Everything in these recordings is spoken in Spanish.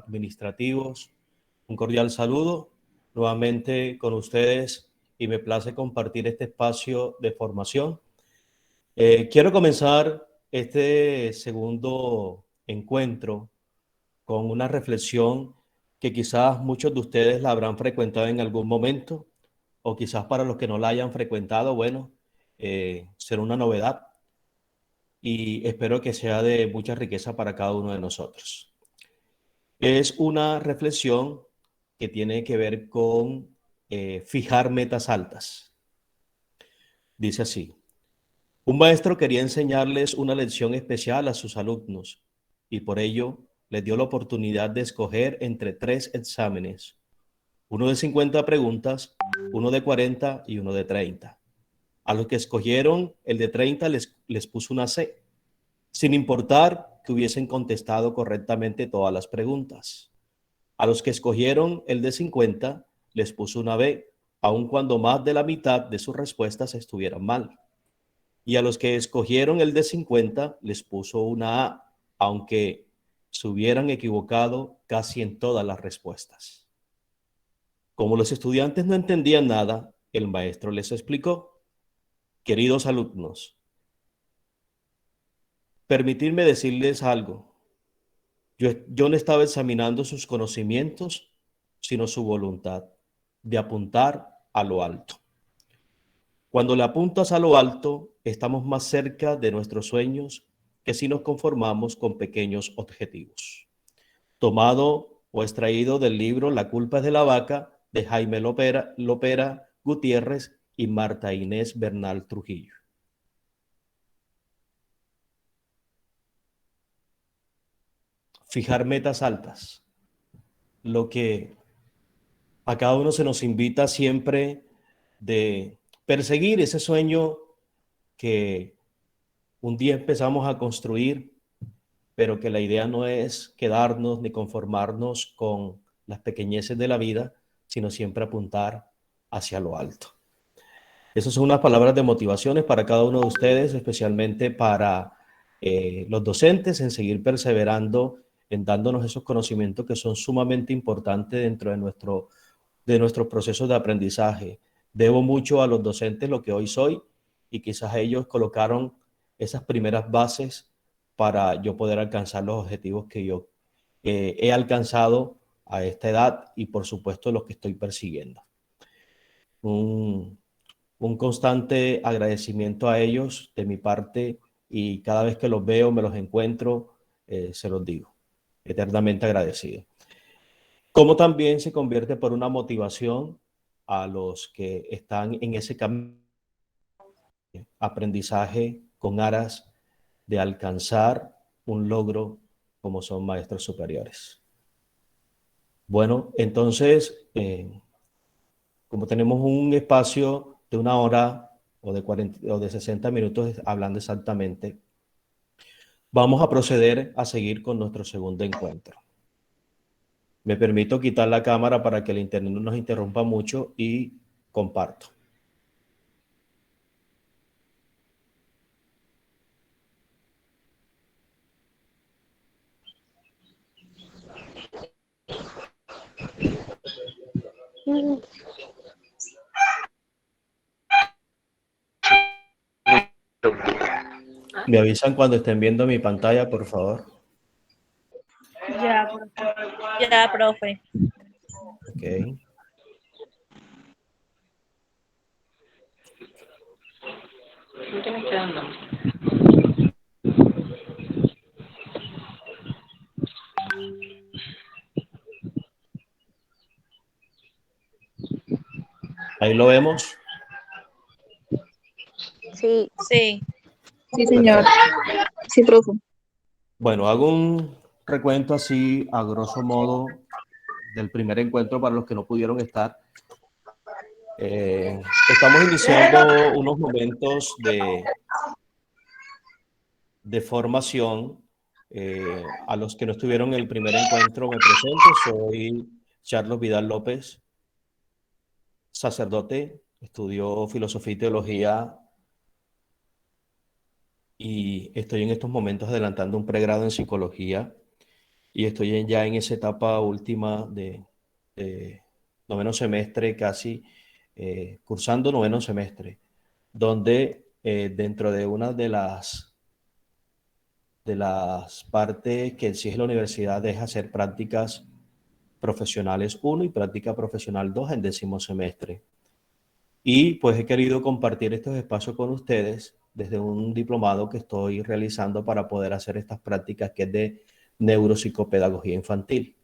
administrativos, un cordial saludo nuevamente con ustedes y me place compartir este espacio de formación. Quiero comenzar este segundo encuentro con una reflexión que quizás muchos de ustedes la habrán frecuentado en algún momento, o quizás para los que no la hayan frecuentado, bueno, será una novedad y espero que sea de mucha riqueza para cada uno de nosotros. Es una reflexión que tiene que ver con fijar metas altas. Dice así: un maestro quería enseñarles una lección especial a sus alumnos y por ello les dio la oportunidad de escoger entre 3 exámenes, uno de 50 preguntas, uno de 40 y uno de 30. A los que escogieron el de 30 les puso una C, sin importar que hubiesen contestado correctamente todas las preguntas. A los que escogieron el de 50 les puso una B, aun cuando más de la mitad de sus respuestas estuvieran mal. Y a los que escogieron el de 50 les puso una A, aunque se hubieran equivocado casi en todas las respuestas. Como los estudiantes no entendían nada, el maestro les explicó: queridos alumnos, permitidme decirles algo. Yo no estaba examinando sus conocimientos, sino su voluntad de apuntar a lo alto. Cuando le apuntas a lo alto, estamos más cerca de nuestros sueños que si nos conformamos con pequeños objetivos. Tomado o extraído del libro La culpa es de la vaca, de Jaime Lopera Gutiérrez y Marta Inés Bernal Trujillo. Fijar metas altas. Lo que a cada uno se nos invita siempre de perseguir ese sueño que un día empezamos a construir, pero que la idea no es quedarnos ni conformarnos con las pequeñeces de la vida, sino siempre apuntar hacia lo alto. Esas son unas palabras de motivaciones para cada uno de ustedes, especialmente para los docentes, en seguir perseverando, en dándonos esos conocimientos que son sumamente importantes dentro de nuestros procesos de aprendizaje. Debo mucho a los docentes lo que hoy soy y quizás ellos colocaron esas primeras bases para yo poder alcanzar los objetivos que yo he alcanzado a esta edad y por supuesto los que estoy persiguiendo. Un constante agradecimiento a ellos de mi parte y cada vez que los veo, me los encuentro, se los digo, eternamente agradecido. Como también se convierte por una motivación a los que están en ese camino de aprendizaje con aras de alcanzar un logro como son maestros superiores. Bueno, entonces, como tenemos un espacio de 1 hora o de 40 o de 60 minutos hablando exactamente, vamos a proceder a seguir con nuestro segundo encuentro. Me permito quitar la cámara para que el internet no nos interrumpa mucho y comparto. Me avisan cuando estén viendo mi pantalla, por favor. Ya, profe. Ok. Ahí lo vemos. Sí. Sí. Sí, señor. Perfecto. Sí, profe. Bueno, hago un recuento así a grosso modo del primer encuentro para los que no pudieron estar. Estamos iniciando unos momentos de formación. A los que no estuvieron en el primer encuentro me presento, soy Charlos Vidal López, sacerdote, estudio filosofía y teología y estoy en estos momentos adelantando un pregrado en psicología. y estoy ya en esa etapa última de noveno semestre, casi cursando noveno semestre, donde dentro de una de las partes que exige la universidad es hacer prácticas profesionales 1 y práctica profesional 2 en décimo semestre. Y pues he querido compartir estos espacios con ustedes desde un diplomado que estoy realizando para poder hacer estas prácticas, que es de neuropsicopedagogía infantil.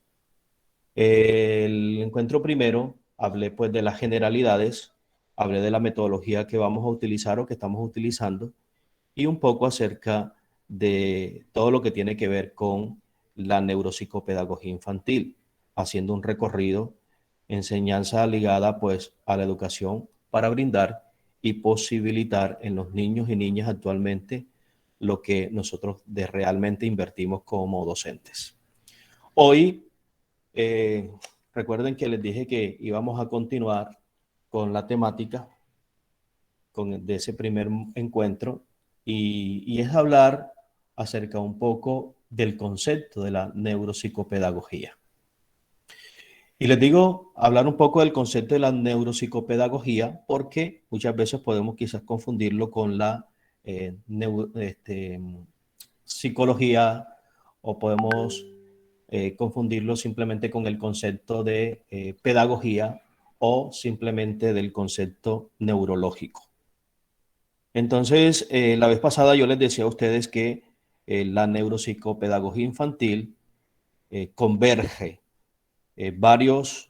El encuentro primero hablé pues de las generalidades, hablé de la metodología que vamos a utilizar o que estamos utilizando y un poco acerca de todo lo que tiene que ver con la neuropsicopedagogía infantil, haciendo un recorrido, enseñanza ligada pues a la educación para brindar y posibilitar en los niños y niñas actualmente lo que nosotros realmente invertimos como docentes. Hoy, recuerden que les dije que íbamos a continuar con la temática de ese primer encuentro y es hablar acerca un poco del concepto de la neuropsicopedagogía. Y les digo, hablar un poco del concepto de la neuropsicopedagogía porque muchas veces podemos quizás confundirlo con la psicología o podemos confundirlo simplemente con el concepto de pedagogía o simplemente del concepto neurológico. Entonces, la vez pasada yo les decía a ustedes que la neuropsicopedagogía infantil converge varios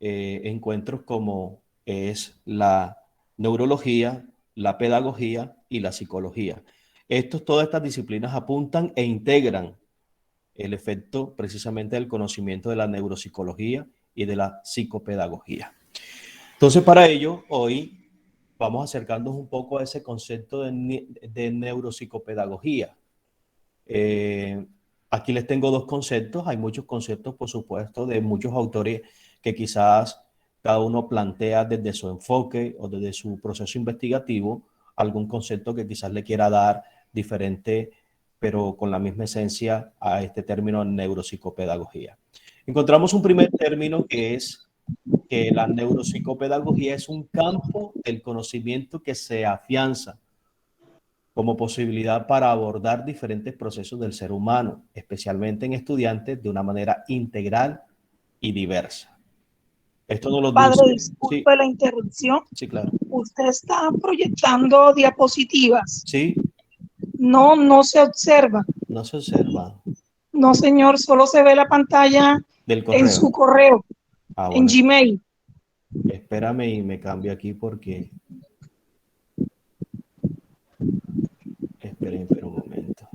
encuentros como es la neurología, la pedagogía y la psicología. Todas estas disciplinas apuntan e integran el efecto precisamente del conocimiento de la neuropsicología y de la psicopedagogía. Entonces, para ello, hoy vamos acercándonos un poco a ese concepto de neuropsicopedagogía. Aquí les tengo dos conceptos. Hay muchos conceptos, por supuesto, de muchos autores que quizás cada uno plantea desde su enfoque o desde su proceso investigativo algún concepto que quizás le quiera dar diferente, pero con la misma esencia a este término neuropsicopedagogía. Encontramos un primer término que es que la neuropsicopedagogía es un campo del conocimiento que se afianza como posibilidad para abordar diferentes procesos del ser humano, especialmente en estudiantes, de una manera integral y diversa. Esto nos lo Padre, dice. Sí, disculpe la interrupción. sí, claro. Usted está proyectando diapositivas. Sí, No, no se observa. no se observa No, señor, solo se ve la pantalla del en correo. su correo, Ah, en bueno, Gmail. espérame y me cambio aquí porque... Esperen un momento.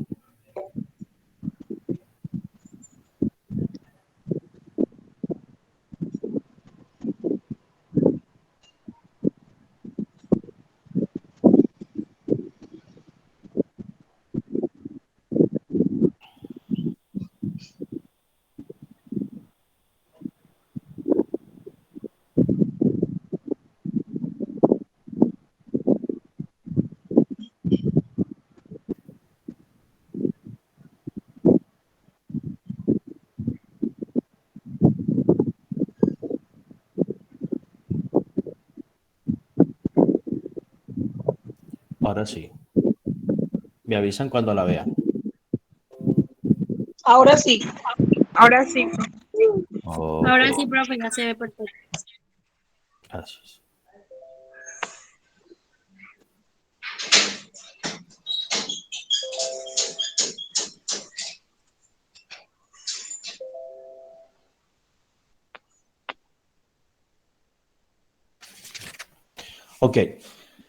Ahora sí. Me avisan cuando la vean. Ahora sí. Ahora sí. Ok, Ahora sí, profe, ya se ve perfecto. gracias. Ok,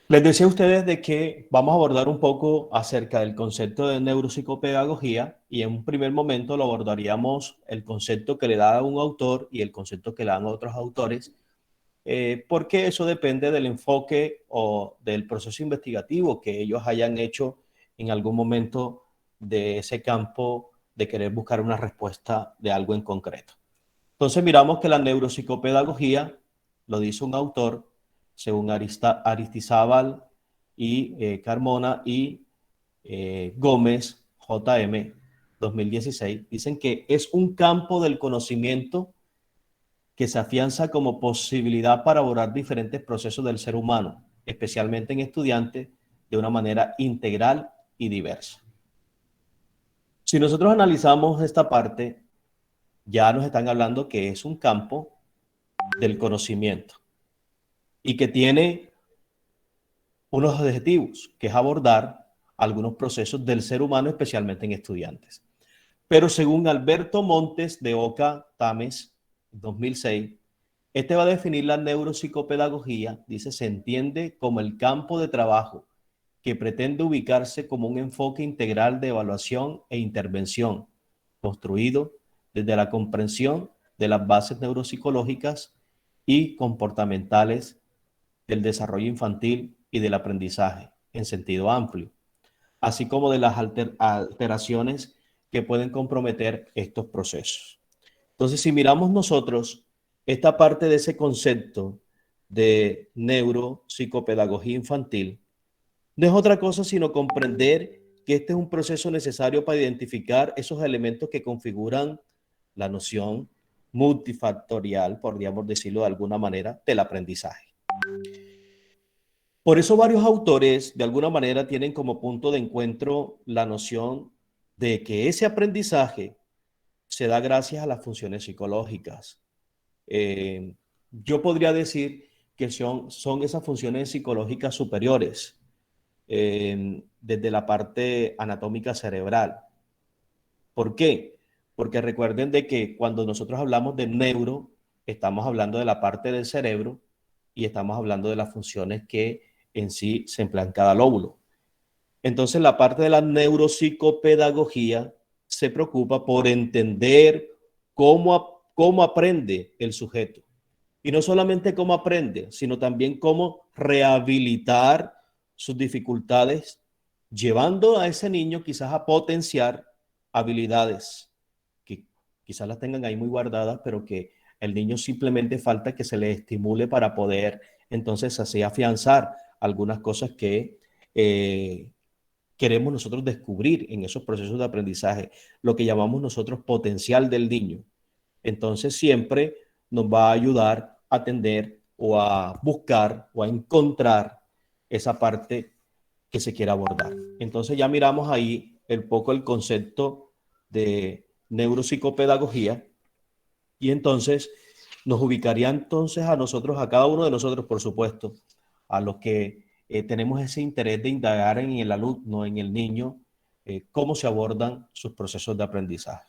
les decía a ustedes de que vamos a abordar un poco acerca del concepto de neuropsicopedagogía y en un primer momento lo abordaríamos el concepto que le da un autor y el concepto que le dan otros autores, porque eso depende del enfoque o del proceso investigativo que ellos hayan hecho en algún momento de ese campo de querer buscar una respuesta de algo en concreto. Entonces miramos que la neuropsicopedagogía, lo dice un autor, según Aristizábal y Carmona y Gómez, J.M., 2016, dicen que es un campo del conocimiento que se afianza como posibilidad para abordar diferentes procesos del ser humano, especialmente en estudiantes, de una manera integral y diversa. Si nosotros analizamos esta parte, ya nos están hablando que es un campo del conocimiento y que tiene unos objetivos, que es abordar algunos procesos del ser humano, especialmente en estudiantes. Pero según Alberto Montes de Oca Tames, 2006, este va a definir la neuropsicopedagogía, dice, se entiende como el campo de trabajo que pretende ubicarse como un enfoque integral de evaluación e intervención, construido desde la comprensión de las bases neuropsicológicas y comportamentales del desarrollo infantil y del aprendizaje en sentido amplio, así como de las alteraciones que pueden comprometer estos procesos. Entonces, si miramos nosotros esta parte de ese concepto de neuropsicopedagogía infantil, no es otra cosa sino comprender que este es un proceso necesario para identificar esos elementos que configuran la noción multifactorial, podríamos decirlo de alguna manera, del aprendizaje. Por eso varios autores de alguna manera tienen como punto de encuentro la noción de que ese aprendizaje se da gracias a las funciones psicológicas. Yo podría decir que son esas funciones psicológicas superiores, desde la parte anatómica cerebral. ¿Por qué? Porque recuerden de que cuando nosotros hablamos de neuro, estamos hablando de la parte del cerebro y estamos hablando de las funciones que en sí se emplean en cada lóbulo. Entonces, la parte de la neuropsicopedagogía se preocupa por entender cómo aprende el sujeto. Y no solamente cómo aprende, sino también cómo rehabilitar sus dificultades, llevando a ese niño quizás a potenciar habilidades que quizás las tengan ahí muy guardadas, pero que el niño simplemente falta que se le estimule para poder entonces así afianzar algunas cosas que queremos nosotros descubrir en esos procesos de aprendizaje, lo que llamamos nosotros potencial del niño. Entonces siempre nos va a ayudar a atender o a buscar o a encontrar esa parte que se quiere abordar. Entonces ya miramos ahí el concepto de neuropsicopedagogía y entonces nos ubicaría entonces a nosotros, a cada uno de nosotros, por supuesto, a los que tenemos ese interés de indagar en el alumno, en el niño, cómo se abordan sus procesos de aprendizaje,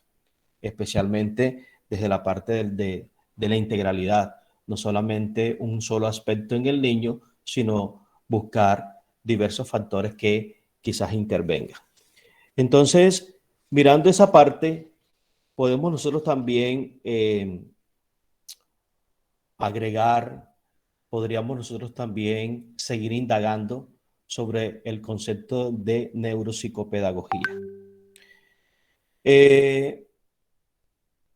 especialmente desde la parte de la integralidad, no solamente un solo aspecto en el niño, sino buscar diversos factores que quizás intervengan. Entonces, mirando esa parte, podemos nosotros también agregar, podríamos nosotros también seguir indagando sobre el concepto de neuropsicopedagogía.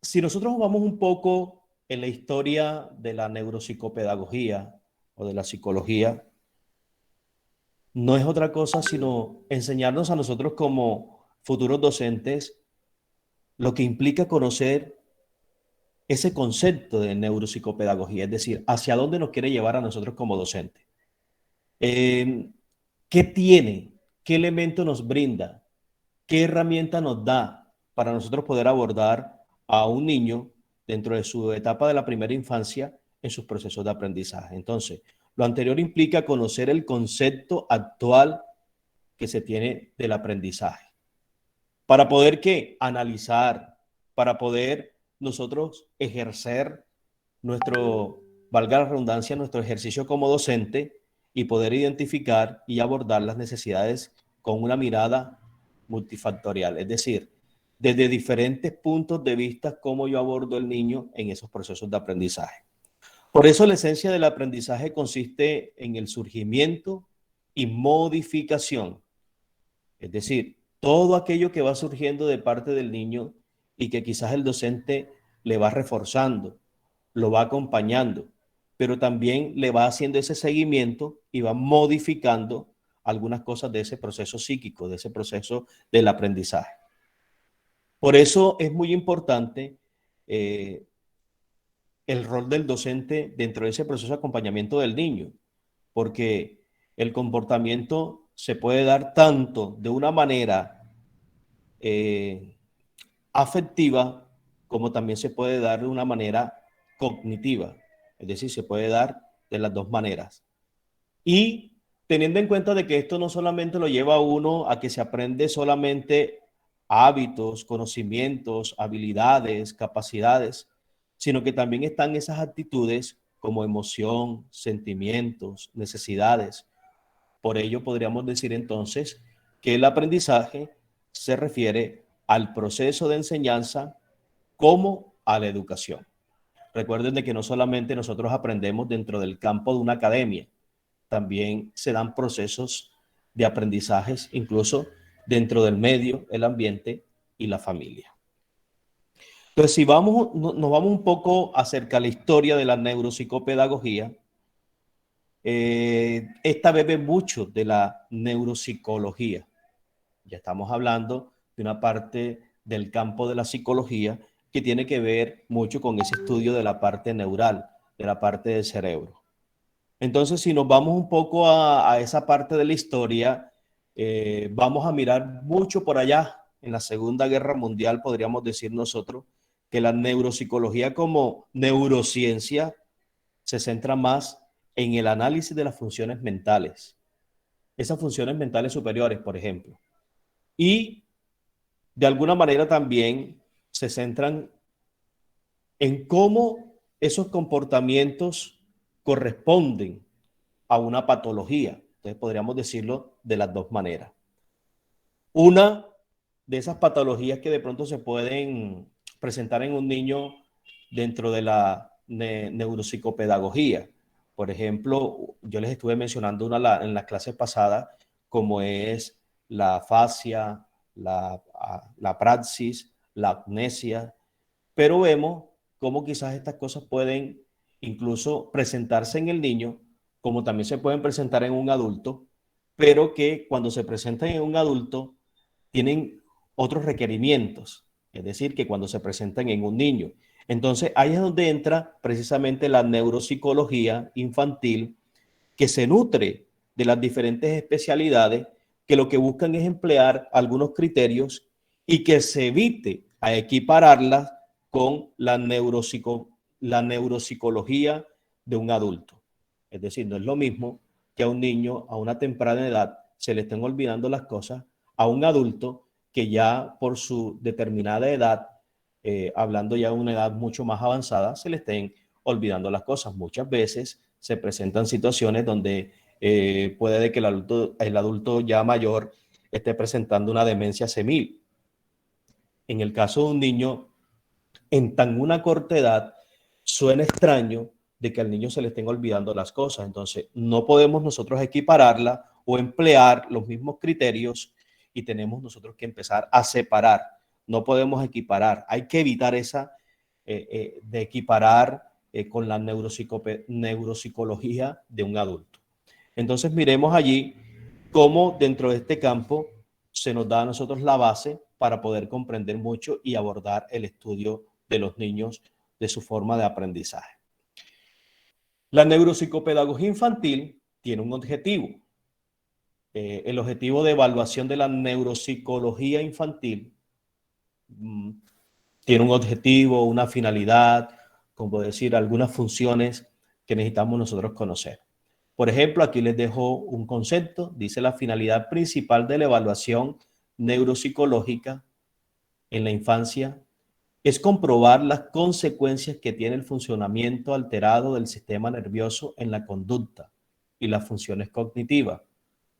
Si nosotros vamos un poco en la historia de la neuropsicopedagogía o de la psicología, no es otra cosa sino enseñarnos a nosotros como futuros docentes lo que implica conocer ese concepto de neuropsicopedagogía, es decir, hacia dónde nos quiere llevar a nosotros como docentes. ¿Qué tiene? ¿Qué elemento nos brinda? ¿Qué herramienta nos da para nosotros poder abordar a un niño dentro de su etapa de la primera infancia en sus procesos de aprendizaje? Entonces, lo anterior implica conocer el concepto actual que se tiene del aprendizaje. Para poder, ¿qué? Analizar, para poder nosotros ejercer nuestro, valga la redundancia, nuestro ejercicio como docente y poder identificar y abordar las necesidades con una mirada multifactorial, es decir, desde diferentes puntos de vista cómo yo abordo el niño en esos procesos de aprendizaje. Por eso la esencia del aprendizaje consiste en el surgimiento y modificación, es decir, todo aquello que va surgiendo de parte del niño y que quizás el docente le va reforzando, lo va acompañando, pero también le va haciendo ese seguimiento y va modificando algunas cosas de ese proceso psíquico, de ese proceso del aprendizaje. Por eso es muy importante el rol del docente dentro de ese proceso de acompañamiento del niño, porque el comportamiento se puede dar tanto de una manera afectiva como también se puede dar de una manera cognitiva, es decir, se puede dar de las dos maneras. Y teniendo en cuenta de que esto no solamente lo lleva a uno a que se aprende solamente hábitos, conocimientos, habilidades, capacidades, sino que también están esas actitudes como emoción, sentimientos, necesidades. Por ello podríamos decir entonces que el aprendizaje se refiere al proceso de enseñanza como a la educación. Recuerden de que no solamente nosotros aprendemos dentro del campo de una academia, también se dan procesos de aprendizajes incluso dentro del medio, el ambiente y la familia. Entonces, si nos vamos un poco acerca de la historia de la neuropsicopedagogía, esta bebe mucho de la neuropsicología. Ya estamos hablando de una parte del campo de la psicología que tiene que ver mucho con ese estudio de la parte neural, de la parte del cerebro. Entonces, si nos vamos un poco a esa parte de la historia, vamos a mirar mucho por allá. En la Segunda Guerra Mundial podríamos decir nosotros que la neuropsicología como neurociencia se centra más en el análisis de las funciones mentales, esas funciones mentales superiores, por ejemplo. Y de alguna manera también se centran en cómo esos comportamientos corresponden a una patología. Entonces podríamos decirlo de las dos maneras. Una de esas patologías que de pronto se pueden presentar en un niño dentro de la neuropsicopedagogía. Por ejemplo, yo les estuve mencionando una en las clases pasadas, como es la afasia, la praxis, la amnesia, pero vemos cómo quizás estas cosas pueden incluso presentarse en el niño, como también se pueden presentar en un adulto, pero que cuando se presentan en un adulto tienen otros requerimientos, es decir, que cuando se presentan en un niño. Entonces, ahí es donde entra precisamente la neuropsicología infantil, que se nutre de las diferentes especialidades, que lo que buscan es emplear algunos criterios y que se evite a equipararlas con la neuropsicología de un adulto. Es decir, no es lo mismo que a un niño a una temprana edad se le estén olvidando las cosas, a un adulto que ya por su determinada edad, hablando ya de una edad mucho más avanzada, se le estén olvidando las cosas. Muchas veces se presentan situaciones donde puede que el adulto ya mayor esté presentando una demencia senil. En el caso de un niño en tan una corta edad, suena extraño de que al niño se le estén olvidando las cosas. Entonces, no podemos nosotros equipararla o emplear los mismos criterios y tenemos nosotros que empezar a separar. No podemos equiparar. Hay que evitar esa de equiparar con la neuropsicología de un adulto. Entonces, miremos allí cómo dentro de este campo se nos da a nosotros la base para poder comprender mucho y abordar el estudio de los niños, de su forma de aprendizaje. La neuropsicopedagogía infantil tiene un objetivo. El objetivo de evaluación de la neuropsicología infantil tiene un objetivo, una finalidad, como decir, algunas funciones que necesitamos nosotros conocer. Por ejemplo, aquí les dejo un concepto. Dice: la finalidad principal de la evaluación neuropsicológica en la infancia es comprobar las consecuencias que tiene el funcionamiento alterado del sistema nervioso en la conducta y las funciones cognitivas,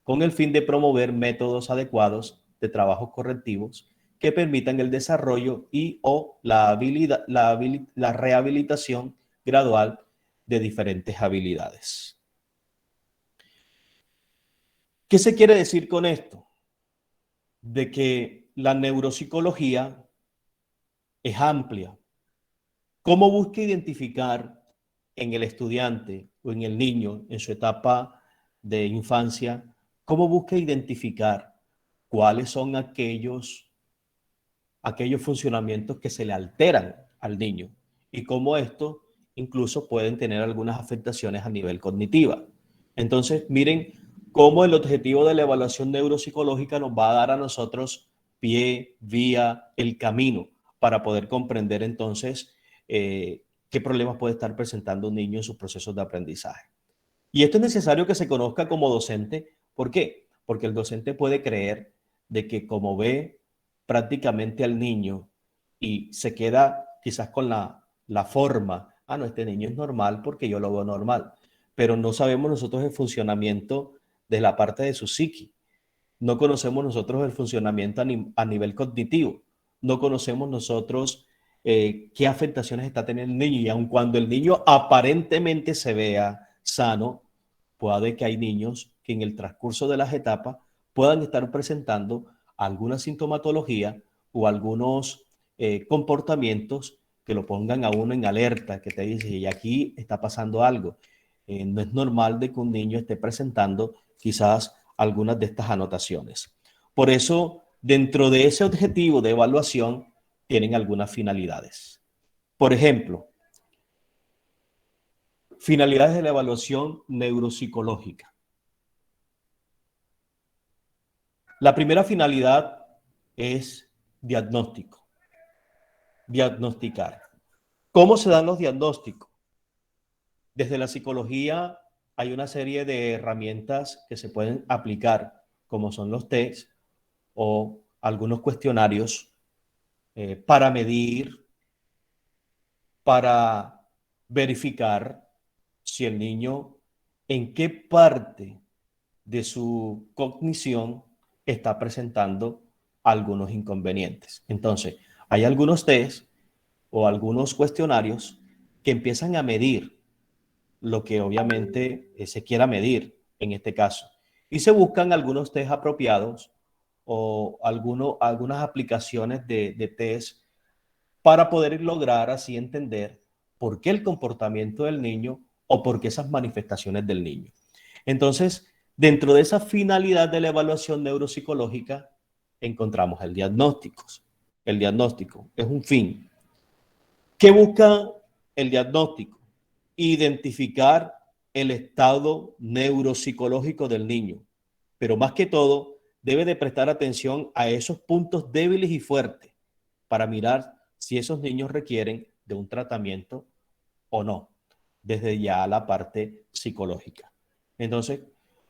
con el fin de promover métodos adecuados de trabajos correctivos que permitan el desarrollo y o la rehabilitación gradual de diferentes habilidades. ¿Qué se quiere decir con esto? De que la neuropsicología es amplia. ¿Cómo busca identificar en el estudiante o en el niño en su etapa de infancia, cómo busca identificar cuáles son aquellos funcionamientos que se le alteran al niño y cómo estos incluso pueden tener algunas afectaciones a nivel cognitiva. Entonces, miren cómo el objetivo de la evaluación neuropsicológica nos va a dar a nosotros pie, vía, el camino para poder comprender entonces qué problemas puede estar presentando un niño en sus procesos de aprendizaje. Y esto es necesario que se conozca como docente. ¿Por qué? Porque el docente puede creer de que como ve prácticamente al niño y se queda quizás con la forma, ah, no, este niño es normal porque yo lo veo normal, pero no sabemos nosotros el funcionamiento de la parte de su psiqui. No conocemos nosotros el funcionamiento a nivel cognitivo. No conocemos nosotros qué afectaciones está teniendo el niño. Y aun cuando el niño aparentemente se vea sano, puede que hay niños que en el transcurso de las etapas puedan estar presentando alguna sintomatología o algunos comportamientos que lo pongan a uno en alerta, que te dice, y aquí está pasando algo. No es normal de que un niño esté presentando quizás algunas de estas anotaciones. Por eso, dentro de ese objetivo de evaluación, tienen algunas finalidades. Por ejemplo, finalidades de la evaluación neuropsicológica. La primera finalidad es diagnóstico, diagnosticar. ¿Cómo se dan los diagnósticos? Desde la psicología hay una serie de herramientas que se pueden aplicar, como son los test o algunos cuestionarios para medir, para verificar si el niño en qué parte de su cognición está presentando algunos inconvenientes. Entonces, hay algunos test o algunos cuestionarios que empiezan a medir lo que obviamente se quiera medir en este caso. Y se buscan algunos test apropiados o algunas aplicaciones de test para poder lograr así entender por qué el comportamiento del niño o por qué esas manifestaciones del niño. Entonces, dentro de esa finalidad de la evaluación neuropsicológica, encontramos el diagnóstico. El diagnóstico es un fin. ¿Qué busca el diagnóstico? Identificar el estado neuropsicológico del niño, pero más que todo, debe de prestar atención a esos puntos débiles y fuertes para mirar si esos niños requieren de un tratamiento o no, desde ya la parte psicológica. Entonces,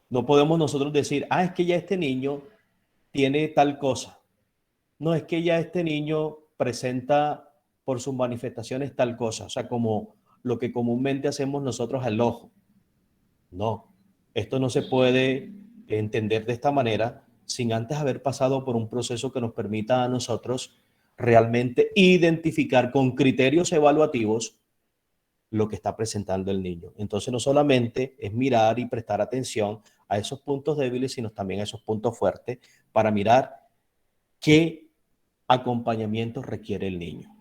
no podemos nosotros decir, ah, es que ya este niño tiene tal cosa. No, es que ya este niño presenta por sus manifestaciones tal cosa. O sea, como lo que comúnmente hacemos nosotros al ojo. No, esto no se puede entender de esta manera sin antes haber pasado por un proceso que nos permita a nosotros realmente identificar con criterios evaluativos lo que está presentando el niño. Entonces no solamente es mirar y prestar atención a esos puntos débiles, sino también a esos puntos fuertes para mirar qué acompañamiento requiere el niño.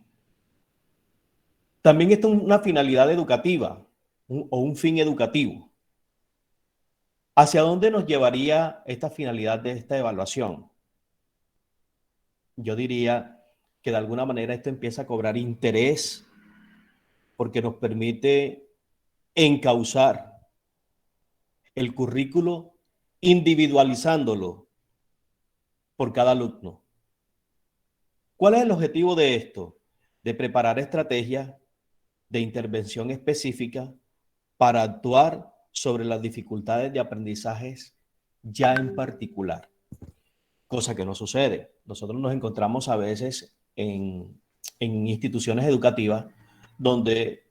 También esto es una finalidad educativa o un fin educativo. ¿Hacia dónde nos llevaría esta finalidad de esta evaluación? Yo diría que de alguna manera esto empieza a cobrar interés porque nos permite encauzar el currículo individualizándolo por cada alumno. ¿Cuál es el objetivo de esto? De preparar estrategias de intervención específica para actuar sobre las dificultades de aprendizajes ya en particular, cosa que no sucede. Nosotros nos encontramos a veces en instituciones educativas donde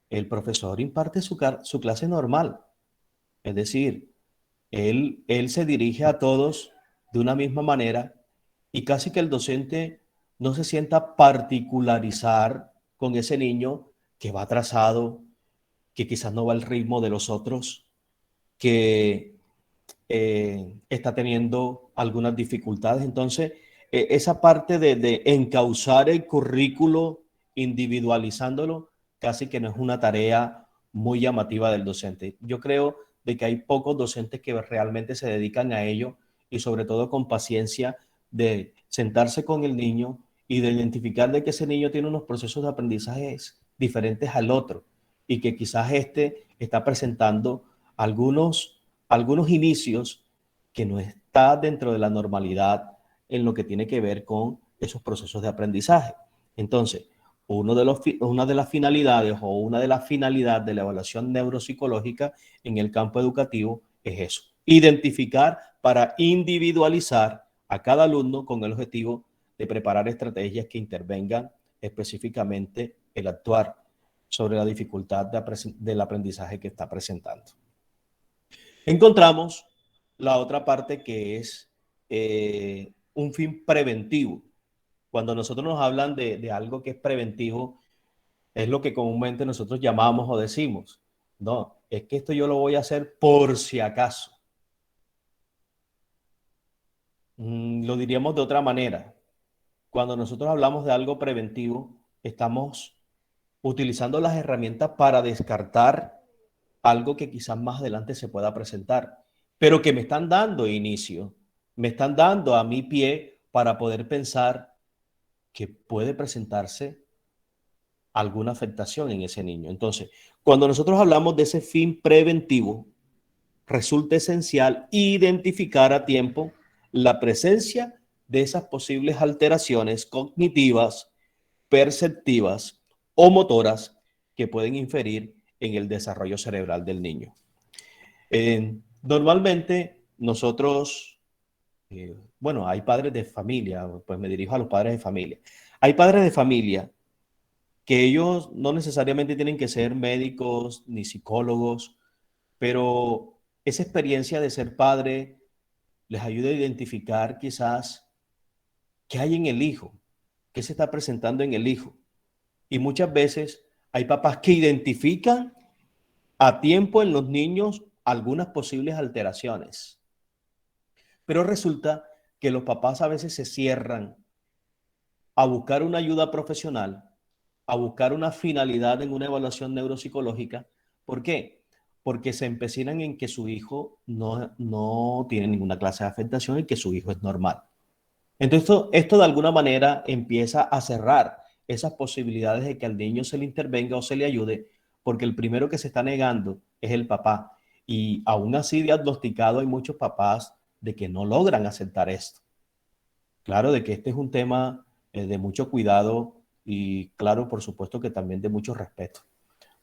el profesor imparte su clase normal, es decir, él se dirige a todos de una misma manera y casi que el docente no se sienta particularizar con ese niño que va atrasado, que quizás no va al ritmo de los otros, que está teniendo algunas dificultades. Entonces, esa parte de encauzar el currículo individualizándolo, casi que no es una tarea muy llamativa del docente. Yo creo de que hay pocos docentes que realmente se dedican a ello y sobre todo con paciencia de sentarse con el niño y de identificar de que ese niño tiene unos procesos de aprendizaje diferentes al otro y que quizás este está presentando algunos inicios que no está dentro de la normalidad en lo que tiene que ver con esos procesos de aprendizaje. Entonces, una de las finalidades o una de las finalidades de la evaluación neuropsicológica en el campo educativo es eso, identificar para individualizar a cada alumno con el objetivo de preparar estrategias que intervengan específicamente el actuar sobre la dificultad del aprendizaje que está presentando. Encontramos la otra parte que es un fin preventivo. Cuando nosotros nos hablan de algo que es preventivo, es lo que comúnmente nosotros llamamos o decimos. No, es que esto yo lo voy a hacer por si acaso. Lo diríamos de otra manera. Cuando nosotros hablamos de algo preventivo, estamos utilizando las herramientas para descartar algo que quizás más adelante se pueda presentar, pero que me están dando inicio, me están dando a mi pie para poder pensar que puede presentarse alguna afectación en ese niño. Entonces, cuando nosotros hablamos de ese fin preventivo, resulta esencial identificar a tiempo la presencia de esas posibles alteraciones cognitivas, perceptivas o motoras que pueden inferir en el desarrollo cerebral del niño. Normalmente nosotros, bueno, hay padres de familia, pues me dirijo a los padres de familia. Hay padres de familia que ellos no necesariamente tienen que ser médicos ni psicólogos, pero esa experiencia de ser padre les ayuda a identificar quizás qué hay en el hijo, qué se está presentando en el hijo. Y muchas veces hay papás que identifican a tiempo en los niños algunas posibles alteraciones. Pero resulta que los papás a veces se cierran a buscar una ayuda profesional, a buscar una finalidad en una evaluación neuropsicológica. ¿Por qué? Porque se empecinan en que su hijo no tiene ninguna clase de afectación y que su hijo es normal. Entonces, esto de alguna manera empieza a cerrar esas posibilidades de que al niño se le intervenga o se le ayude, porque el primero que se está negando es el papá. Y aún así diagnosticado hay muchos papás de que no logran aceptar esto. Claro, de que este es un tema de mucho cuidado y claro, por supuesto que también de mucho respeto,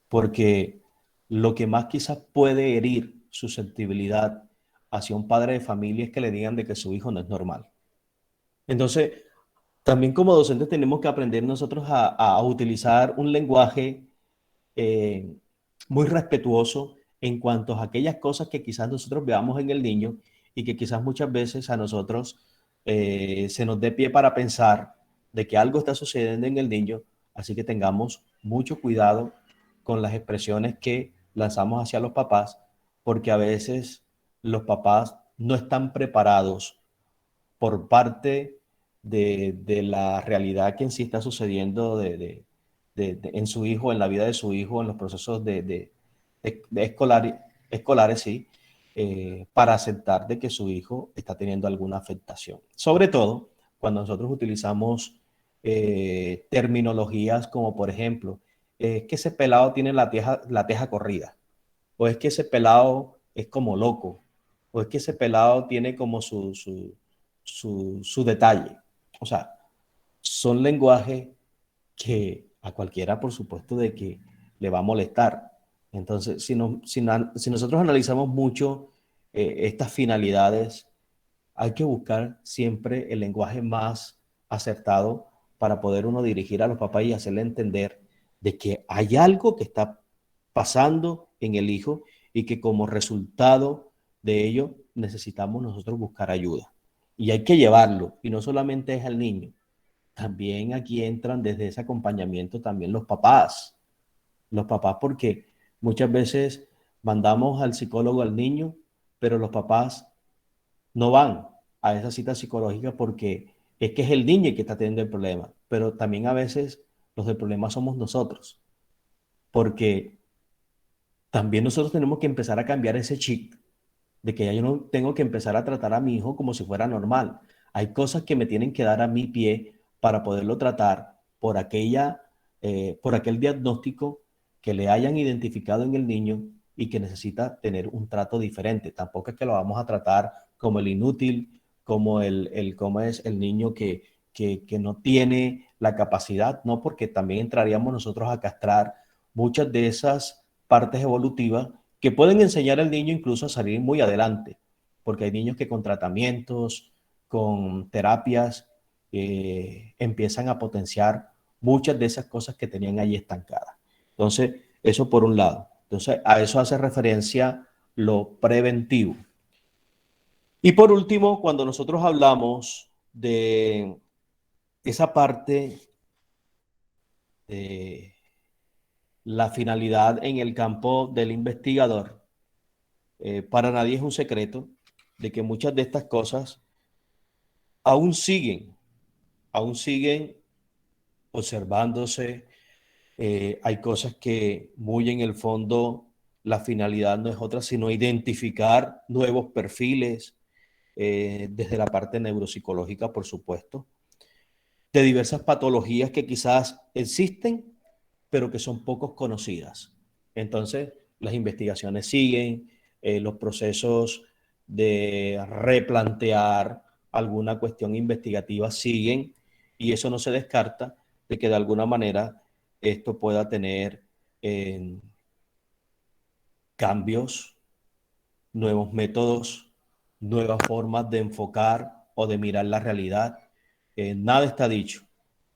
porque lo que más quizás puede herir susceptibilidad hacia un padre de familia es que le digan de que su hijo no es normal. Entonces, también como docentes tenemos que aprender nosotros a utilizar un lenguaje eh, muy respetuoso en cuanto a aquellas cosas que quizás nosotros veamos en el niño y que quizás muchas veces a nosotros se nos dé pie para pensar de que algo está sucediendo en el niño, así que tengamos mucho cuidado con las expresiones que lanzamos hacia los papás, porque a veces los papás no están preparados por parte de la realidad que en sí está sucediendo en su hijo, en la vida de su hijo, en los procesos escolares, sí, para aceptar de que su hijo está teniendo alguna afectación. Sobre todo cuando nosotros utilizamos terminologías como, por ejemplo, es que ese pelado tiene la teja corrida, o es que ese pelado es como loco, o es que ese pelado tiene como su detalle. O sea, son lenguajes que a cualquiera, por supuesto, de que le va a molestar. Entonces, si nosotros analizamos mucho estas finalidades, hay que buscar siempre el lenguaje más acertado para poder uno dirigir a los papás y hacerle entender de que hay algo que está pasando en el hijo y que como resultado de ello necesitamos nosotros buscar ayuda. Y hay que llevarlo, y no solamente es al niño, también aquí entran desde ese acompañamiento también los papás porque muchas veces mandamos al psicólogo al niño, pero los papás no van a esa cita psicológica porque es que es el niño el que está teniendo el problema, pero también a veces los del problema somos nosotros, porque también nosotros tenemos que empezar a cambiar ese chip de que ya yo no tengo que empezar a tratar a mi hijo como si fuera normal. Hay cosas que me tienen que dar a mi pie para poderlo tratar por por aquel diagnóstico que le hayan identificado en el niño y que necesita tener un trato diferente. Tampoco es que lo vamos a tratar como el inútil, como cómo es el niño que no tiene la capacidad, no, porque también entraríamos nosotros a castrar muchas de esas partes evolutivas que pueden enseñar al niño incluso a salir muy adelante, porque hay niños que con tratamientos, con terapias, empiezan a potenciar muchas de esas cosas que tenían ahí estancadas. Entonces, eso por un lado. Entonces, a eso hace referencia lo preventivo. Y por último, cuando nosotros hablamos de esa parte de la finalidad en el campo del investigador, para nadie es un secreto de que muchas de estas cosas aún aún siguen observándose. Hay cosas que muy en el fondo la finalidad no es otra sino identificar nuevos perfiles, desde la parte neuropsicológica, por supuesto, de diversas patologías que quizás existen, pero que son pocos conocidas. Entonces, las investigaciones siguen, los procesos de replantear alguna cuestión investigativa siguen, y eso no se descarta de que de alguna manera esto pueda tener eh, cambios, nuevos métodos, nuevas formas de enfocar o de mirar la realidad. Nada está dicho.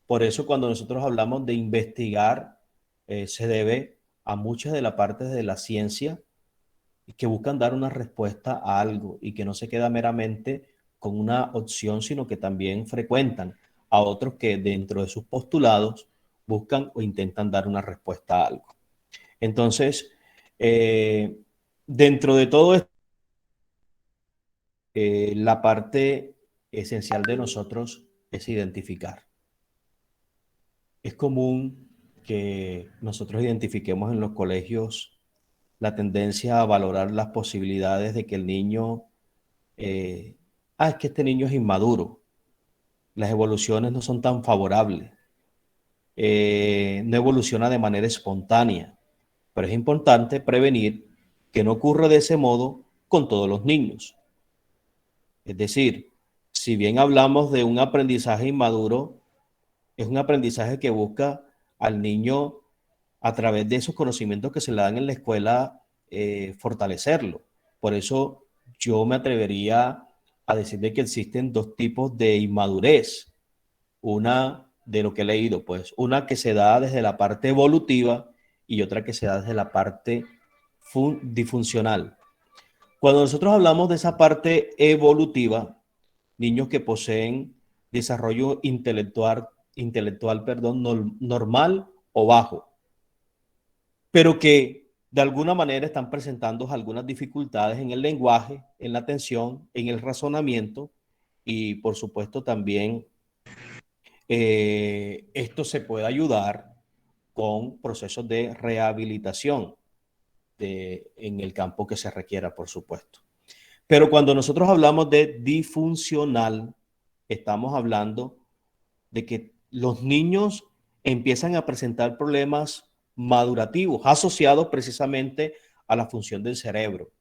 Por eso cuando nosotros hablamos de investigar, se debe a muchas de las partes de la ciencia que buscan dar una respuesta a algo y que no se queda meramente con una opción, sino que también frecuentan a otros que dentro de sus postulados buscan o intentan dar una respuesta a algo. Entonces, dentro de todo esto, la parte esencial de nosotros es identificar. Es común que nosotros identifiquemos en los colegios la tendencia a valorar las posibilidades de que el niño, es que este niño es inmaduro, las evoluciones no son tan favorables, no evoluciona de manera espontánea, pero es importante prevenir que no ocurra de ese modo con todos los niños. Es decir, si bien hablamos de un aprendizaje inmaduro, es un aprendizaje que busca al niño a través de esos conocimientos que se le dan en la escuela, fortalecerlo. Por eso yo me atrevería a decir de que existen dos tipos de inmadurez. Una, de lo que he leído, pues una que se da desde la parte evolutiva y otra que se da desde la parte disfuncional. Cuando nosotros hablamos de esa parte evolutiva, niños que poseen desarrollo intelectual, perdón, normal o bajo, pero que de alguna manera están presentando algunas dificultades en el lenguaje, en la atención, en el razonamiento, y por supuesto también esto se puede ayudar con procesos de rehabilitación en el campo que se requiera, por supuesto. Pero cuando nosotros hablamos de disfuncional, estamos hablando de que los niños empiezan a presentar problemas madurativos asociados precisamente a la función del cerebro.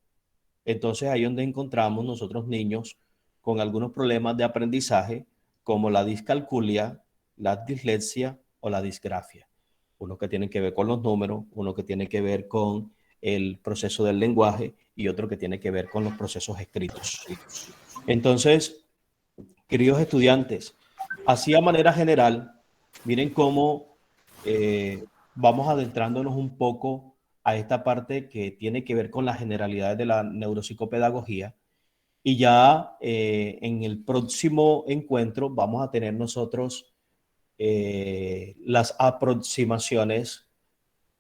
Entonces ahí es donde encontramos nosotros niños con algunos problemas de aprendizaje como la discalculia, la dislexia o la disgrafia. Uno que tiene que ver con los números, uno que tiene que ver con el proceso del lenguaje y otro que tiene que ver con los procesos escritos. Entonces, queridos estudiantes, así a manera general, miren cómo vamos adentrándonos un poco a esta parte que tiene que ver con las generalidades de la neuropsicopedagogía, y ya en el próximo encuentro vamos a tener nosotros las aproximaciones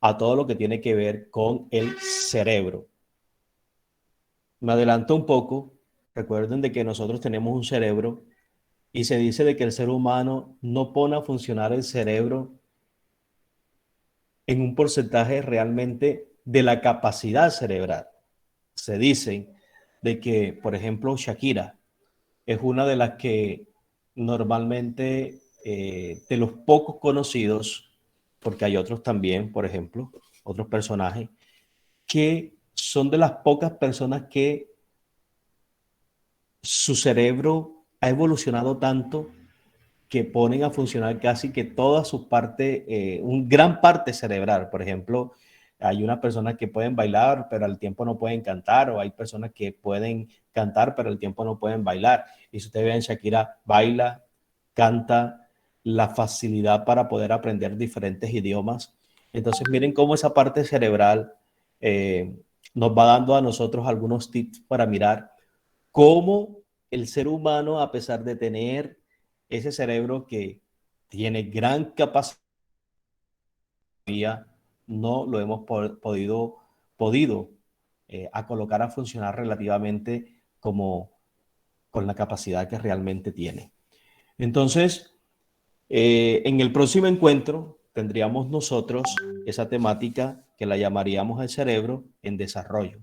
a todo lo que tiene que ver con el cerebro. Me adelanto un poco. Recuerden de que nosotros tenemos un cerebro y se dice de que el ser humano no pone a funcionar el cerebro en un porcentaje realmente de la capacidad cerebral. Se dice de que, por ejemplo, Shakira es una de las que normalmente de los pocos conocidos, porque hay otros también, por ejemplo, otros personajes, que son de las pocas personas que su cerebro ha evolucionado tanto que ponen a funcionar casi que todas sus partes, un gran parte cerebral. Por ejemplo, hay unas personas que pueden bailar, pero al tiempo no pueden cantar, o hay personas que pueden cantar, pero al tiempo no pueden bailar. Y si ustedes ven, Shakira baila, canta, la facilidad para poder aprender diferentes idiomas. Entonces, miren cómo esa parte cerebral eh, nos va dando a nosotros algunos tips para mirar cómo el ser humano, a pesar de tener ese cerebro que tiene gran capacidad, no lo hemos podido a colocar a funcionar relativamente como con la capacidad que realmente tiene. Entonces, en el próximo encuentro tendríamos nosotros esa temática que la llamaríamos el cerebro en desarrollo.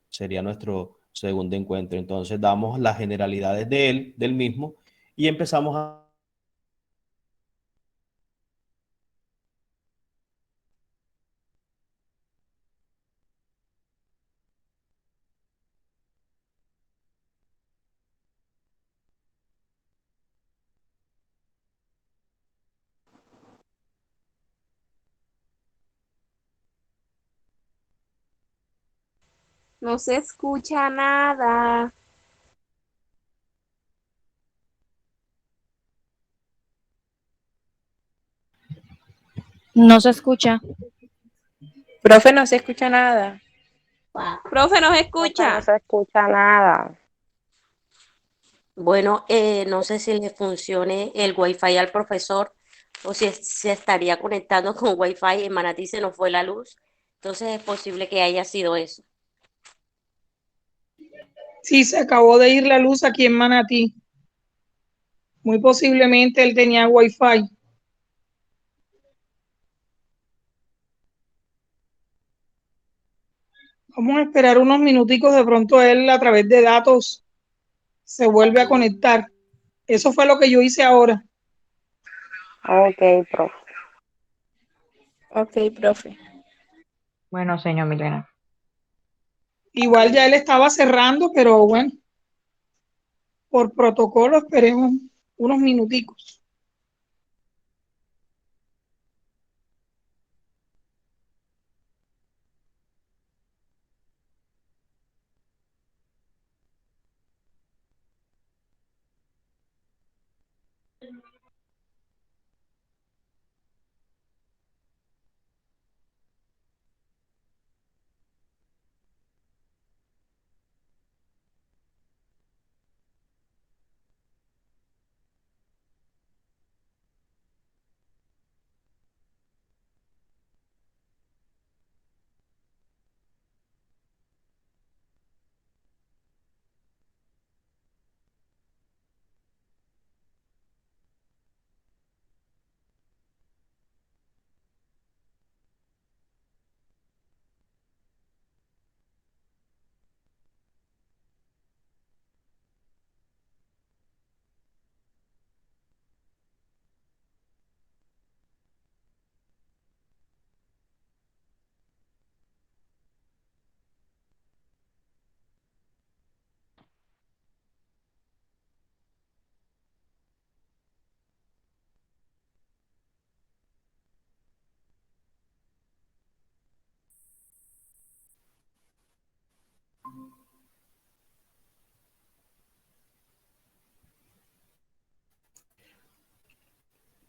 Sería nuestro segundo encuentro. Entonces damos las generalidades de él, del mismo, y empezamos a... No se escucha nada. No se escucha. Profe, no se escucha nada. Profe, ¿nos No escucha? se escucha nada. Bueno, no sé si le funcione el Wi-Fi al profesor o si se estaría conectando con Wi-Fi. En Manatí se nos fue la luz, entonces es posible que haya sido eso. Sí, se acabó de ir la luz aquí en Manatí. Muy posiblemente él tenía wifi. Vamos a esperar unos minuticos, de pronto él a través de datos se vuelve a conectar. Eso fue lo que yo hice ahora. Ok, profe. Ok, profe. Bueno, señor Milena. Igual ya él estaba cerrando, pero bueno, por protocolo esperemos unos minuticos.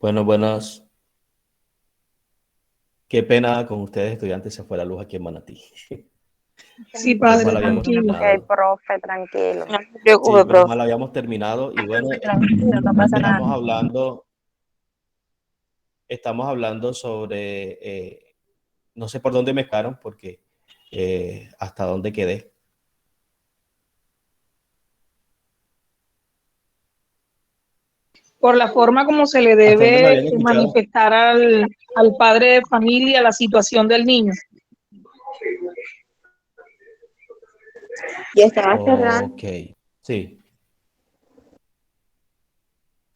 Bueno, buenas. Qué pena con ustedes, estudiantes, se fue la luz aquí en Manatí. Sí, Menos padre, mal habíamos tranquilo. Ok, terminado. profe, tranquilo. No se preocupe, Sí, menos profe. mal habíamos terminado. Y bueno, Tranquilo, no pasa nada. estamos hablando sobre, no sé por dónde me quedaron, porque hasta dónde quedé. Por la forma como se le ¿Hasta dónde me debe habían escuchado? manifestar al padre de familia la situación del niño. Y estaba cerrando. Ok, sí. Sí,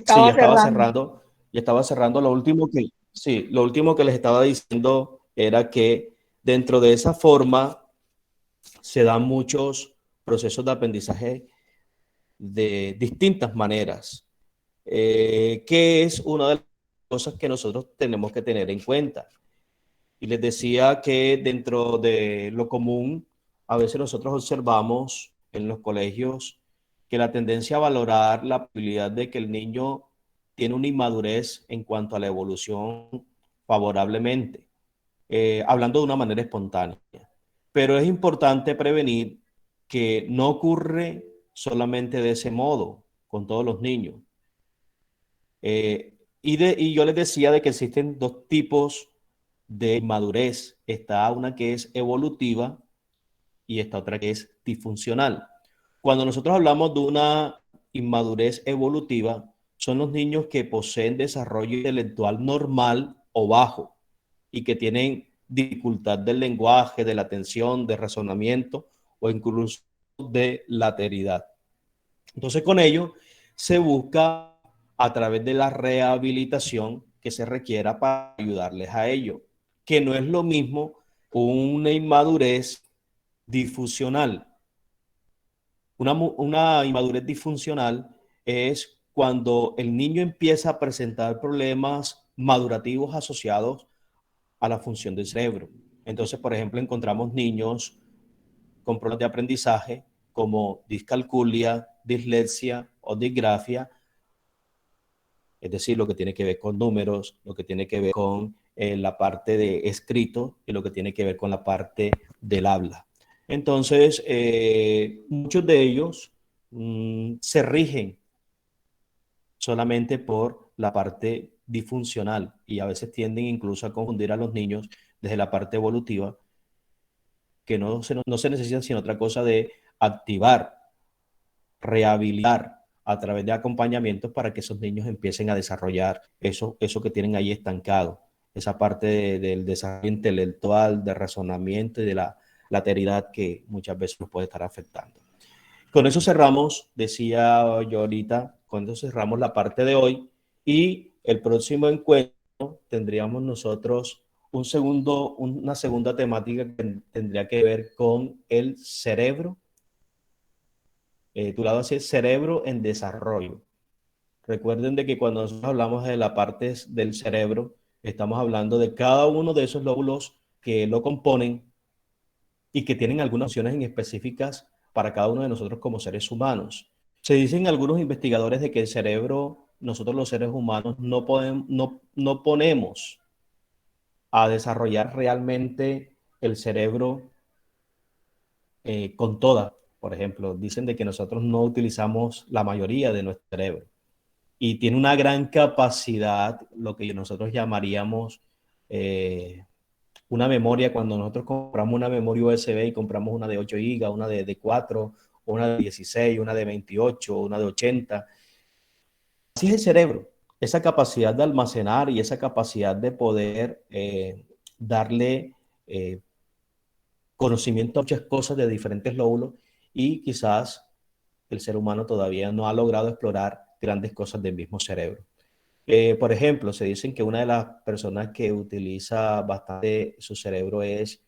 Estaba ya estaba cerrando. cerrando Y estaba cerrando lo último que, sí, lo último que les estaba diciendo era que dentro de esa forma se dan muchos procesos de aprendizaje de distintas maneras, que es una de las cosas que nosotros tenemos que tener en cuenta. Y les decía que dentro de lo común, a veces nosotros observamos en los colegios que la tendencia a valorar la posibilidad de que el niño tiene una inmadurez en cuanto a la evolución favorablemente, hablando de una manera espontánea. Pero es importante prevenir que no ocurre solamente de ese modo con todos los niños. Y yo les decía de que existen dos tipos de inmadurez. Está una que es evolutiva y esta otra que es disfuncional. Cuando nosotros hablamos de una inmadurez evolutiva, son los niños que poseen desarrollo intelectual normal o bajo y que tienen dificultad del lenguaje, de la atención, de razonamiento o incluso de lateridad. Entonces, con ello se busca a través de la rehabilitación que se requiera para ayudarles a ello, que no es lo mismo una inmadurez disfuncional. Una inmadurez disfuncional es cuando el niño empieza a presentar problemas madurativos asociados a la función del cerebro. Entonces, por ejemplo, encontramos niños con problemas de aprendizaje como discalculia, dislexia o disgrafia, es decir, lo que tiene que ver con números, lo que tiene que ver con la parte de escrito y lo que tiene que ver con la parte del habla. Entonces, muchos de ellos se rigen solamente por la parte disfuncional y a veces tienden incluso a confundir a los niños desde la parte evolutiva, que no se necesita sino otra cosa de activar, rehabilitar a través de acompañamientos para que esos niños empiecen a desarrollar eso que tienen ahí estancado, esa parte del desarrollo intelectual, de razonamiento y de la lateridad que muchas veces nos puede estar afectando. Con eso cerramos, decía yo ahorita, con eso cerramos la parte de hoy y el próximo encuentro tendríamos nosotros una segunda temática que tendría que ver con el cerebro, titulado así, cerebro en desarrollo. Recuerden de que cuando nosotros hablamos de la parte del cerebro, estamos hablando de cada uno de esos lóbulos que lo componen y que tienen algunas opciones en específicas para cada uno de nosotros como seres humanos. Se dicen algunos investigadores de que el cerebro, nosotros los seres humanos, no ponemos a desarrollar realmente el cerebro con toda. Por ejemplo, dicen de que nosotros no utilizamos la mayoría de nuestro cerebro y tiene una gran capacidad, lo que nosotros llamaríamos una memoria. Cuando nosotros compramos una memoria USB y compramos una de 8 GB, una de 4, una de 16, una de 28, una de 80. Así es el cerebro, esa capacidad de almacenar y esa capacidad de poder darle conocimiento a muchas cosas de diferentes lóbulos y quizás el ser humano todavía no ha logrado explorar grandes cosas del mismo cerebro. Por ejemplo, se dicen que una de las personas que utiliza bastante su cerebro es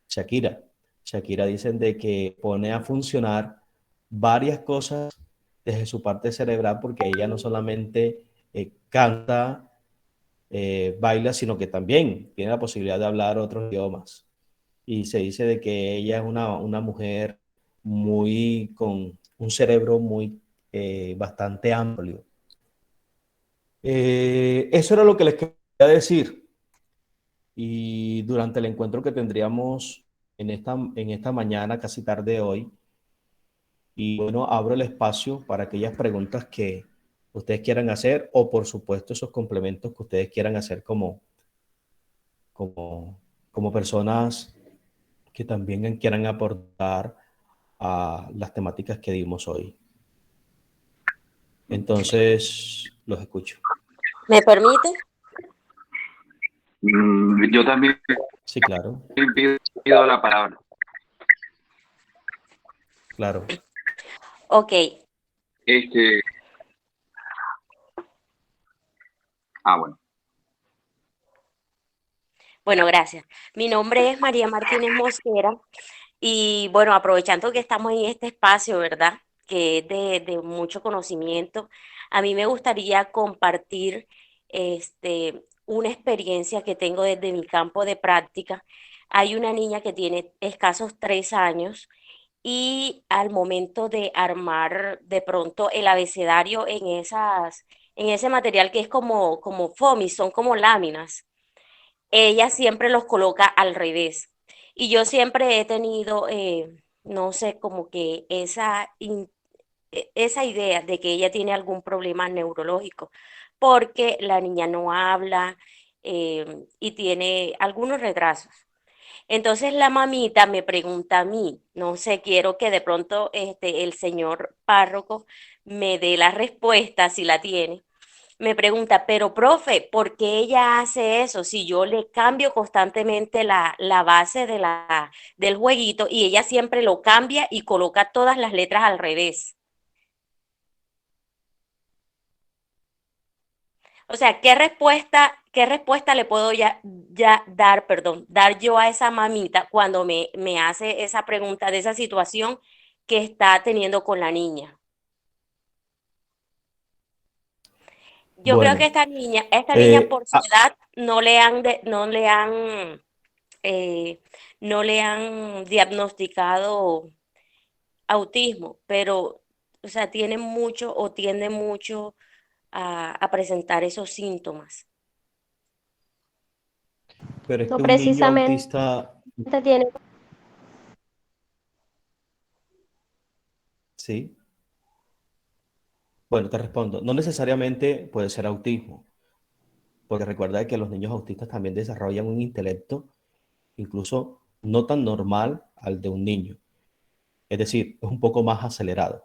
Shakira. Shakira dicen de que pone a funcionar varias cosas desde su parte cerebral porque ella no solamente canta, baila, sino que también tiene la posibilidad de hablar otros idiomas. Y se dice de que ella es una mujer con un cerebro bastante amplio. Eso era lo que les quería decir. Y durante el encuentro que tendríamos en esta mañana, casi tarde hoy, y bueno, abro el espacio para aquellas preguntas que ustedes quieran hacer o por supuesto esos complementos que ustedes quieran hacer como personas que también quieran aportar a las temáticas que dimos hoy. Entonces, los escucho. ¿Me permite? Yo también Sí, claro, pido la palabra. claro. Ok. Este, Ah, bueno. Bueno, gracias. Mi nombre es María Martínez Mosquera y bueno, aprovechando que estamos en este espacio, ¿verdad? Que es de mucho conocimiento, a mí me gustaría compartir una experiencia que tengo desde mi campo de práctica. Hay una niña que tiene escasos 3 años y al momento de armar de pronto el abecedario en ese material que es como foamy, son como láminas, ella siempre los coloca al revés. Y yo siempre he tenido, no sé, como que esa idea de que ella tiene algún problema neurológico, porque la niña no habla y tiene algunos retrasos. Entonces la mamita me pregunta a mí, no sé, quiero que de pronto el señor párroco me dé la respuesta si la tiene. Me pregunta, pero profe, ¿por qué ella hace eso? Si yo le cambio constantemente la base del jueguito y ella siempre lo cambia y coloca todas las letras al revés. O sea, qué respuesta le puedo ya dar, perdón, dar yo a esa mamita cuando me hace esa pregunta de esa situación que está teniendo con la niña? Yo creo que Bueno, esta niña por su ah, edad eh, no le han diagnosticado autismo, pero, o sea, tiene mucho o tiende mucho a presentar esos síntomas. pero es No que un niño precisamente autista, tiene. sí, bueno, te respondo, no necesariamente puede ser autismo, porque recuerda que los niños autistas también desarrollan un intelecto incluso no tan normal al de un niño. Es decir, es un poco más acelerado.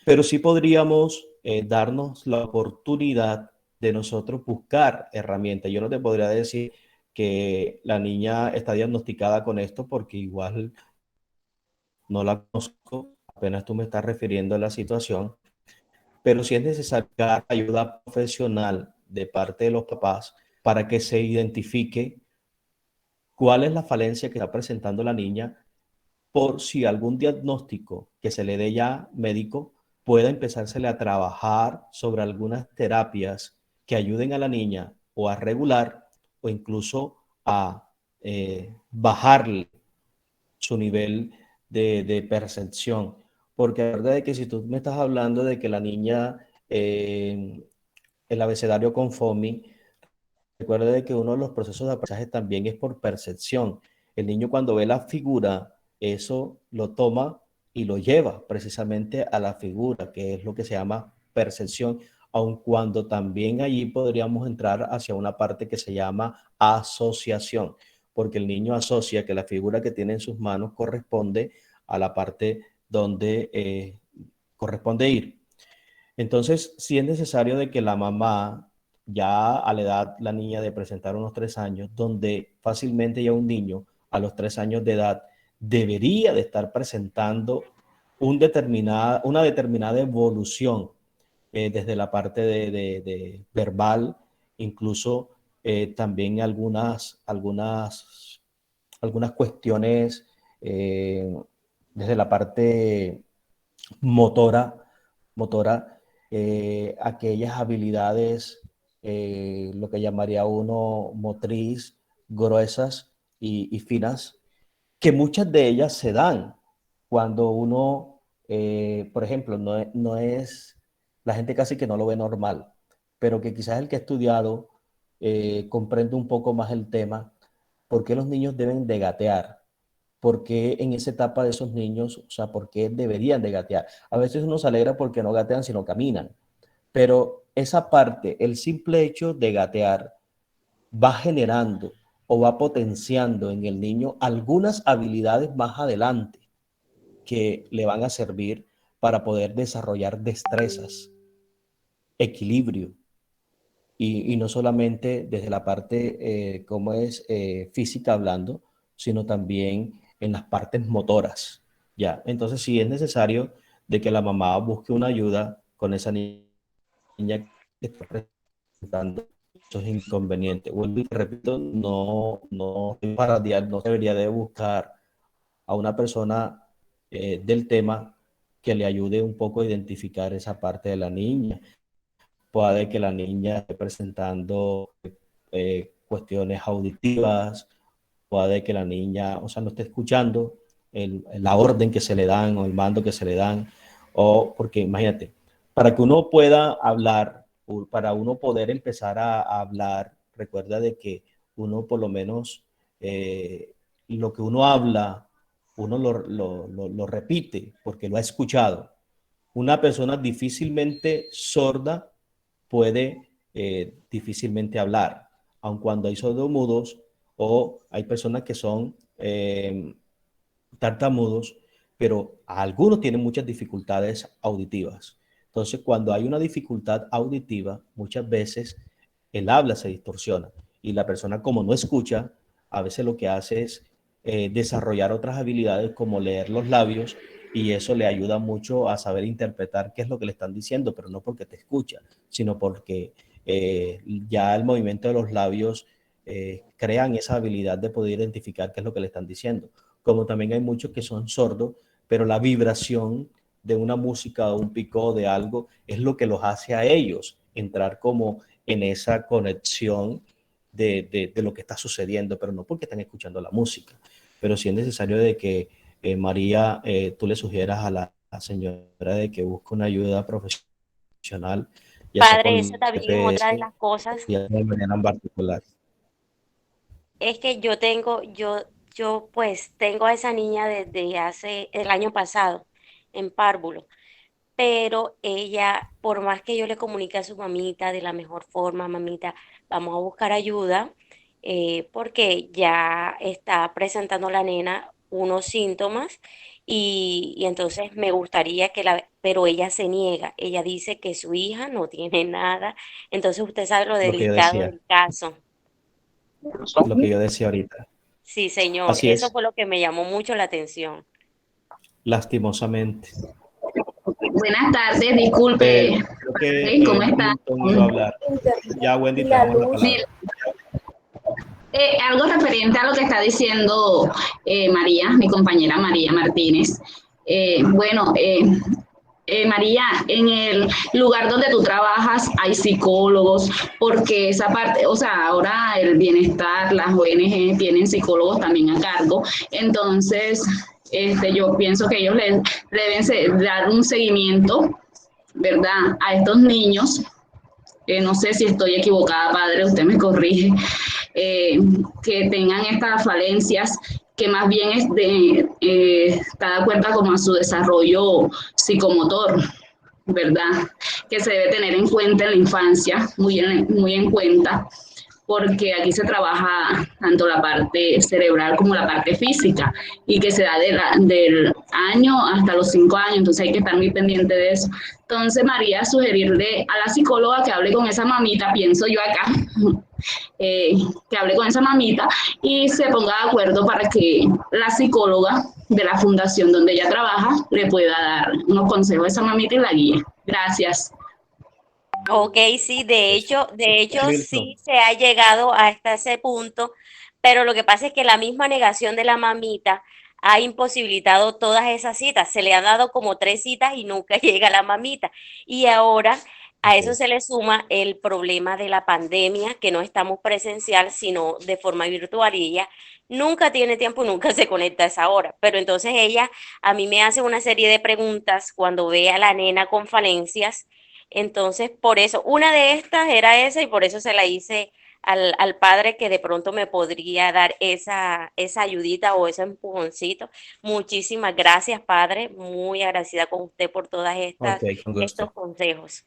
Pero sí podríamos darnos la oportunidad de nosotros buscar herramientas. Yo no te podría decir que la niña está diagnosticada con esto porque igual no la conozco, apenas tú me estás refiriendo a la situación, pero sí es necesaria ayuda profesional de parte de los papás para que se identifique cuál es la falencia que está presentando la niña por si algún diagnóstico que se le dé ya médico pueda empezársele a trabajar sobre algunas terapias que ayuden a la niña o a regular o incluso a bajarle su nivel de percepción. Porque la verdad es que si tú me estás hablando de que la niña, el abecedario con FOMI, recuerda de que uno de los procesos de aprendizaje también es por percepción. El niño cuando ve la figura, eso lo toma y lo lleva precisamente a la figura, que es lo que se llama percepción, aun cuando también allí podríamos entrar hacia una parte que se llama asociación, porque el niño asocia que la figura que tiene en sus manos corresponde a la parte donde corresponde ir. Entonces, sí es necesario de que la mamá, ya a la edad, la niña de presentar unos 3 años, donde fácilmente ya un niño a los 3 años de edad debería de estar presentando una determinada evolución desde la parte de verbal, incluso también algunas cuestiones desde la parte motora, motora aquellas habilidades, lo que llamaría uno motriz, gruesas y finas, que muchas de ellas se dan cuando uno, por ejemplo, no es, la gente casi que no lo ve normal, pero que quizás el que ha estudiado comprende un poco más el tema, por qué los niños deben de gatear, por qué en esa etapa de esos niños, o sea, por qué deberían de gatear. A veces uno se alegra porque no gatean, sino caminan, pero esa parte, el simple hecho de gatear, va generando o va potenciando en el niño algunas habilidades más adelante que le van a servir para poder desarrollar destrezas, equilibrio, y no solamente desde la parte, como es física hablando, sino también en las partes motoras, ¿ya? Entonces sí es necesario de que la mamá busque una ayuda con esa niña que está presentando es inconveniente. Vuelvo y te repito, no debería de buscar a una persona del tema que le ayude un poco a identificar esa parte de la niña. Puede que la niña esté presentando cuestiones auditivas, puede que la niña, o sea, no esté escuchando la orden que se le dan o el mando que se le dan, o porque imagínate, para que uno pueda hablar, para uno poder empezar a hablar, recuerda de que uno por lo menos lo que uno habla, uno lo repite porque lo ha escuchado. Una persona difícilmente sorda puede difícilmente hablar, aun cuando hay sordomudos o hay personas que son tartamudos, pero algunos tienen muchas dificultades auditivas. Entonces, cuando hay una dificultad auditiva, muchas veces el habla se distorsiona y la persona, como no escucha, a veces lo que hace es desarrollar otras habilidades como leer los labios, y eso le ayuda mucho a saber interpretar qué es lo que le están diciendo, pero no porque te escucha, sino porque ya el movimiento de los labios crean esa habilidad de poder identificar qué es lo que le están diciendo. Como también hay muchos que son sordos, pero la vibración de una música o un picó de algo es lo que los hace a ellos entrar como en esa conexión de lo que está sucediendo, pero no porque están escuchando la música. Pero sí es necesario de que María, tú le sugieras a la señora de que busque una ayuda profesional, ya sea Padre, con eso también es otra de EPS, las cosas. ya de manera en particular. Es que yo pues tengo a esa niña desde hace el año pasado en párvulo, pero ella, por más que yo le comunique a su mamita de la mejor forma, mamita, vamos a buscar ayuda, porque ya está presentando la nena unos síntomas y entonces me gustaría pero ella se niega, ella dice que su hija no tiene nada, entonces usted sabe lo Lo que yo delicado decía, del caso. lo que yo decía ahorita. Sí, señor, Así eso es, fue lo que me llamó mucho la atención. lastimosamente. Buenas tardes, disculpe, Creo que ¿cómo está? Milton iba a hablar. Ya, Wendy, te damos la palabra. Mira, algo referente a lo que está diciendo María, mi compañera María Martínez. María, en el lugar donde tú trabajas hay psicólogos, porque esa parte, o sea, ahora el bienestar, las ONG tienen psicólogos también a cargo, entonces yo pienso que ellos deben dar un seguimiento, ¿verdad?, a estos niños. No sé si estoy equivocada, padre, usted me corrige, que tengan estas falencias, que más bien está de acuerdo como a su desarrollo psicomotor, ¿verdad? Que se debe tener en cuenta en la infancia, muy en cuenta, porque aquí se trabaja tanto la parte cerebral como la parte física, y que se da del año hasta los 5 años, entonces hay que estar muy pendiente de eso. Entonces, María, sugerirle a la psicóloga que hable con esa mamita, pienso yo acá, que hable con esa mamita y se ponga de acuerdo para que la psicóloga de la fundación donde ella trabaja le pueda dar unos consejos a esa mamita y la guíe. Gracias. Ok, sí, de hecho Milton, sí se ha llegado hasta ese punto, pero lo que pasa es que la misma negación de la mamita ha imposibilitado todas esas citas. Se le han dado como 3 citas y nunca llega la mamita. Y ahora a eso ok. se le suma el problema de la pandemia, que no estamos presencial, sino de forma virtual, y ella nunca tiene tiempo, nunca se conecta a esa hora. Pero entonces ella a mí me hace una serie de preguntas cuando ve a la nena con falencias. Entonces, por eso, una de estas era esa, y por eso se la hice al padre, que de pronto me podría dar esa ayudita o ese empujoncito. Muchísimas gracias, padre. Muy agradecida con usted por todas Ok, con estos gusto. consejos.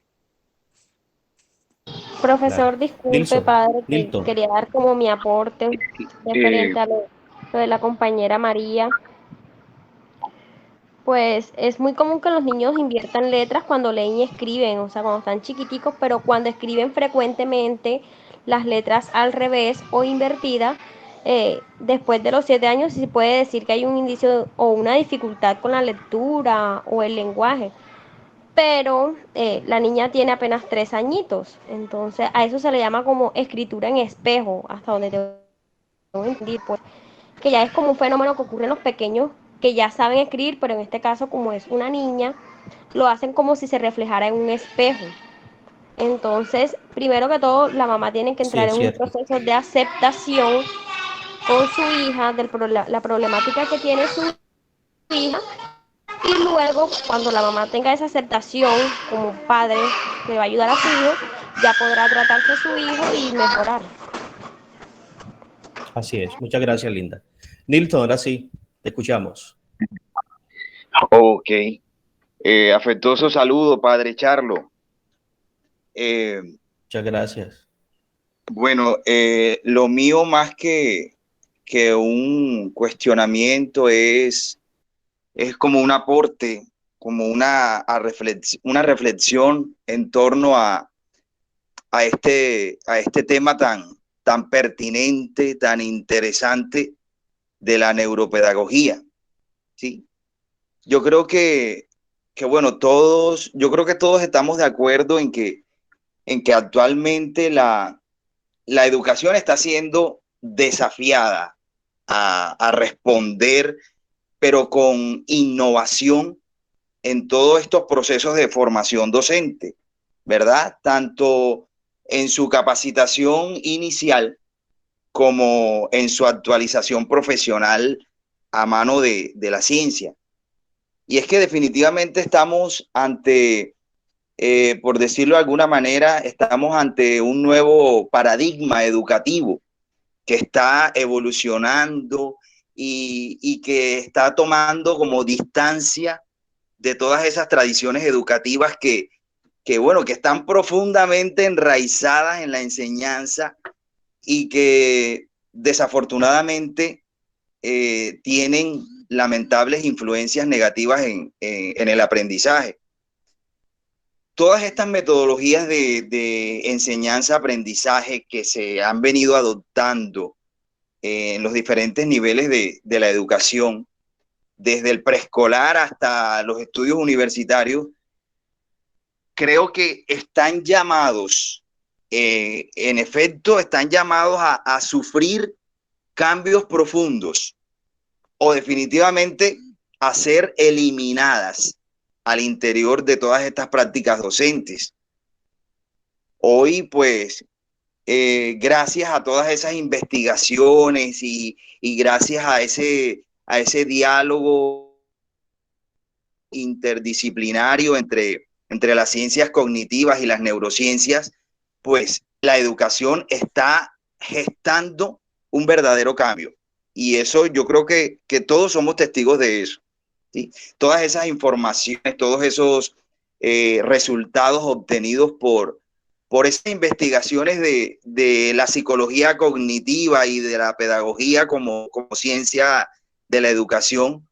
Dale. Profesor, disculpe, Nilsson, padre, que Nilton. quería dar como mi aporte referente a lo de la compañera María. Pues es muy común que los niños inviertan letras cuando leen y escriben, o sea, cuando están chiquiticos, pero cuando escriben frecuentemente las letras al revés o invertidas, después de los 7 años sí se puede decir que hay un indicio o una dificultad con la lectura o el lenguaje. pero la niña tiene apenas 3 añitos, entonces a eso se le llama como escritura en espejo, hasta donde tengo entendido, pues, que ya es como un fenómeno que ocurre en los pequeños que ya saben escribir, pero en este caso, como es una niña, lo hacen como si se reflejara en un espejo. Entonces, primero que todo, la mamá tiene que Sí, entrar es en un cierto. proceso de aceptación con su hija, la problemática que tiene su hija, y luego, cuando la mamá tenga esa aceptación como padre que va a ayudar a su hijo, ya podrá tratarse a su hijo y mejorar. Así es. Muchas gracias, Linda. Nilton, ahora sí, te escuchamos. Ok. Afectuoso saludo, padre Charlo. Muchas gracias. Bueno, lo mío más que un cuestionamiento es como un aporte, como una reflexión en torno a este tema tan pertinente, tan interesante de la neuropedagogía, ¿sí? Yo creo bueno, yo creo que todos estamos de acuerdo en que actualmente la educación está siendo desafiada a responder, pero con innovación en todos estos procesos de formación docente, ¿verdad? Tanto en su capacitación inicial como en su actualización profesional a mano de la ciencia. Y es que definitivamente estamos ante, por decirlo de alguna manera, estamos ante un nuevo paradigma educativo que está evolucionando y que está tomando como distancia de todas esas tradiciones educativas bueno, que están profundamente enraizadas en la enseñanza y que desafortunadamente tienen lamentables influencias negativas en el aprendizaje. Todas estas metodologías de enseñanza-aprendizaje que se han venido adoptando en los diferentes niveles de la educación, desde el preescolar hasta los estudios universitarios, creo que están llamados, en efecto, están llamados a sufrir cambios profundos o definitivamente a ser eliminadas al interior de todas estas prácticas docentes. Hoy, pues, gracias a todas esas investigaciones y gracias a ese diálogo interdisciplinario entre las ciencias cognitivas y las neurociencias, pues la educación está gestando un verdadero cambio. Y eso yo creo que todos somos testigos de eso, ¿sí? Todas esas informaciones, todos esos resultados obtenidos por esas investigaciones de la psicología cognitiva y de la pedagogía como ciencia de la educación,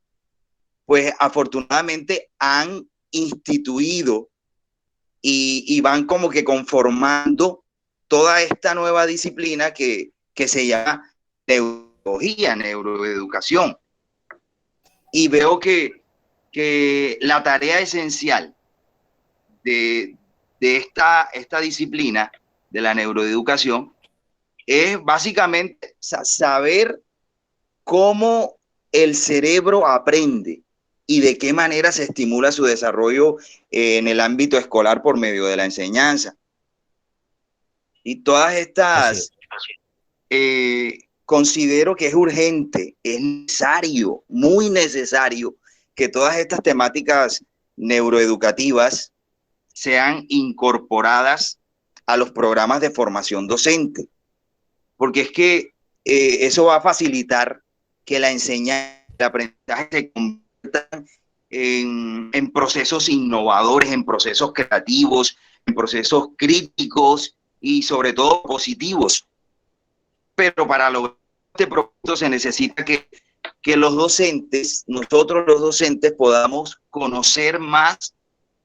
pues afortunadamente han instituido y van como que conformando toda esta nueva disciplina que se llama neurología, neuroeducación. Y veo que la tarea esencial de esta disciplina de la neuroeducación es básicamente saber cómo el cerebro aprende y de qué manera se estimula su desarrollo en el ámbito escolar por medio de la enseñanza. Y todas estas considero que es urgente, es necesario, muy necesario que todas estas temáticas neuroeducativas sean incorporadas a los programas de formación docente, porque es que eso va a facilitar que la enseñanza, el aprendizaje se conviertan en procesos innovadores, en procesos creativos, en procesos críticos y sobre todo positivos. Pero para lograr este propósito se necesita que los docentes, nosotros los docentes, podamos conocer más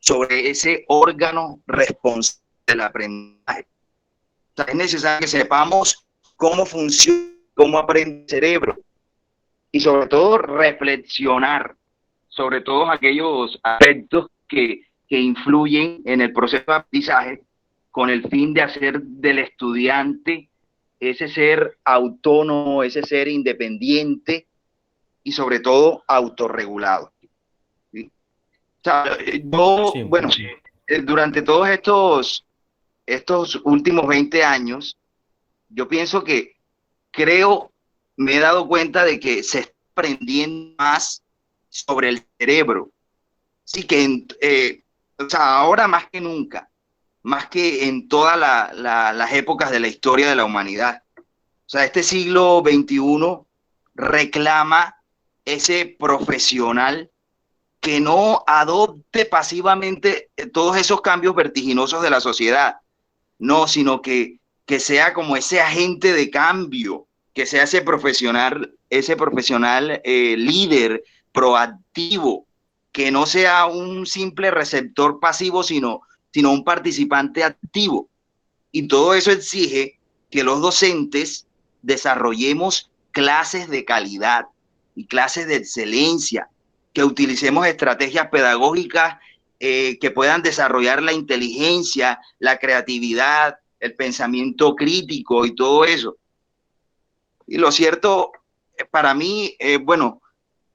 sobre ese órgano responsable del aprendizaje. O sea, es necesario que sepamos cómo funciona, cómo aprende el cerebro y sobre todo reflexionar sobre todos aquellos aspectos que que influyen en el proceso de aprendizaje con el fin de hacer del estudiante ese ser autónomo, ese ser independiente y sobre todo autorregulado. ¿Sí? O sea, yo, Sí, bueno, durante todos estos últimos 20 años, yo pienso que me he dado cuenta de que se está aprendiendo más sobre el cerebro. Sí, que o sea, ahora más que nunca, más que en todas las épocas de la historia de la humanidad. O sea, este siglo XXI reclama ese profesional que no adopte pasivamente todos esos cambios vertiginosos de la sociedad, no, sino que sea como ese agente de cambio, que sea ese profesional líder, proactivo, que no sea un simple receptor pasivo, sino un participante activo. Y todo eso exige que los docentes desarrollemos clases de calidad y clases de excelencia, que utilicemos estrategias pedagógicas que puedan desarrollar la inteligencia, la creatividad, el pensamiento crítico y todo eso. Y lo cierto, para mí, bueno,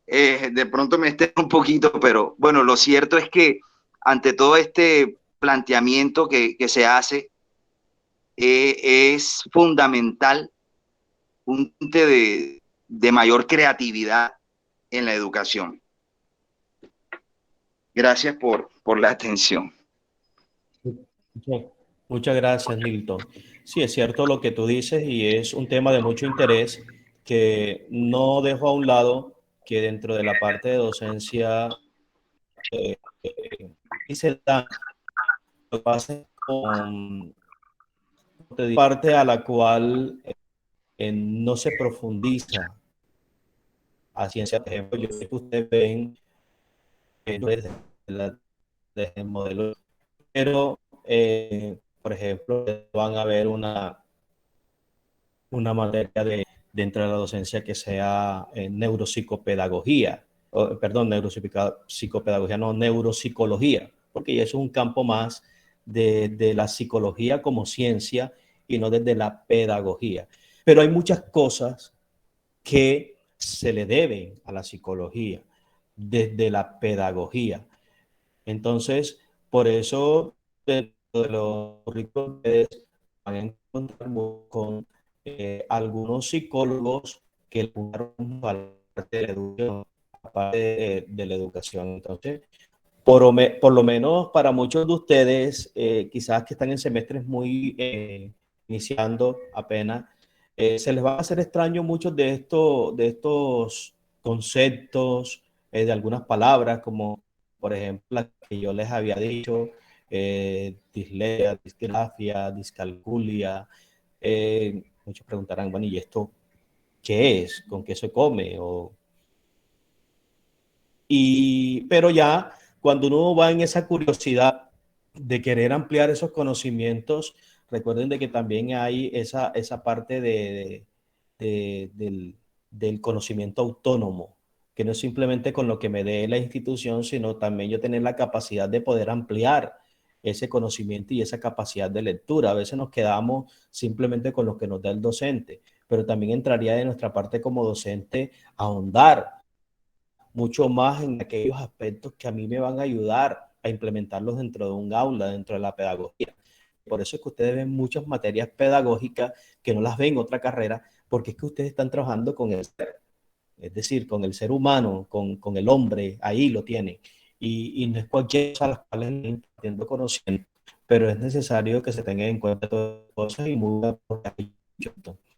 de pronto me esté un poquito, pero bueno, lo cierto es que ante todo este planteamiento que se hace, es fundamental un tinte de mayor creatividad en la educación. Gracias por la atención. Muchas gracias, Milton. Sí, es cierto lo que tú dices y es un tema de mucho interés que no dejo a un lado que dentro de la parte de docencia y se da lo que pasa con parte a la cual no se profundiza a ciencia. Por ejemplo, yo sé que ustedes ven desde el modelo, pero por ejemplo, van a ver una materia dentro de la docencia que sea neuropsicopedagogía, perdón, neuropsicopedagogía, no, neuropsicología, porque eso es un campo más de la psicología como ciencia y no desde la pedagogía. Pero hay muchas cosas que se le deben a la psicología desde la pedagogía. Entonces, por eso, dentro de los currículos van a encontrar con algunos psicólogos que jugaron parte de la educación, parte de la educación. Entonces, por lo menos para muchos de ustedes, quizás que están en semestres muy iniciando apenas, se les va a hacer extraño muchos de estos conceptos, de algunas palabras, como por ejemplo la que yo les había dicho, dislexia, disgrafia, discalculia. Muchos preguntarán, bueno, ¿y esto qué es? ¿Con qué se come? Pero ya cuando uno va en esa curiosidad de querer ampliar esos conocimientos, recuerden de que también hay esa parte del conocimiento autónomo, que no es simplemente con lo que me dé la institución, sino también yo tener la capacidad de poder ampliar ese conocimiento y esa capacidad de lectura. A veces nos quedamos simplemente con lo que nos da el docente, pero también entraría de nuestra parte como docente a ahondar mucho más en aquellos aspectos que a mí me van a ayudar a implementarlos dentro de un aula, dentro de la pedagogía. Por eso es que ustedes ven muchas materias pedagógicas que no las ven en otra carrera, porque es que ustedes están trabajando con el ser, es decir, con el ser humano, con el hombre, ahí lo tienen. Y no es cualquier cosa a las cuales están impartiendo conocimiento, pero es necesario que se tengan en cuenta todas las cosas y muy importante.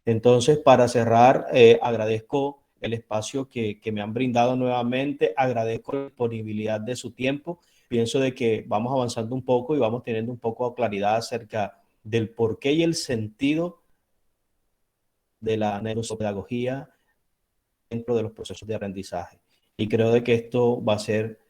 Entonces, para cerrar, agradezco el espacio que me han brindado nuevamente, agradezco la disponibilidad de su tiempo. Pienso de que vamos avanzando un poco y vamos teniendo un poco de claridad acerca del porqué y el sentido de la neuropedagogía dentro de los procesos de aprendizaje. Y creo de que esto va a ser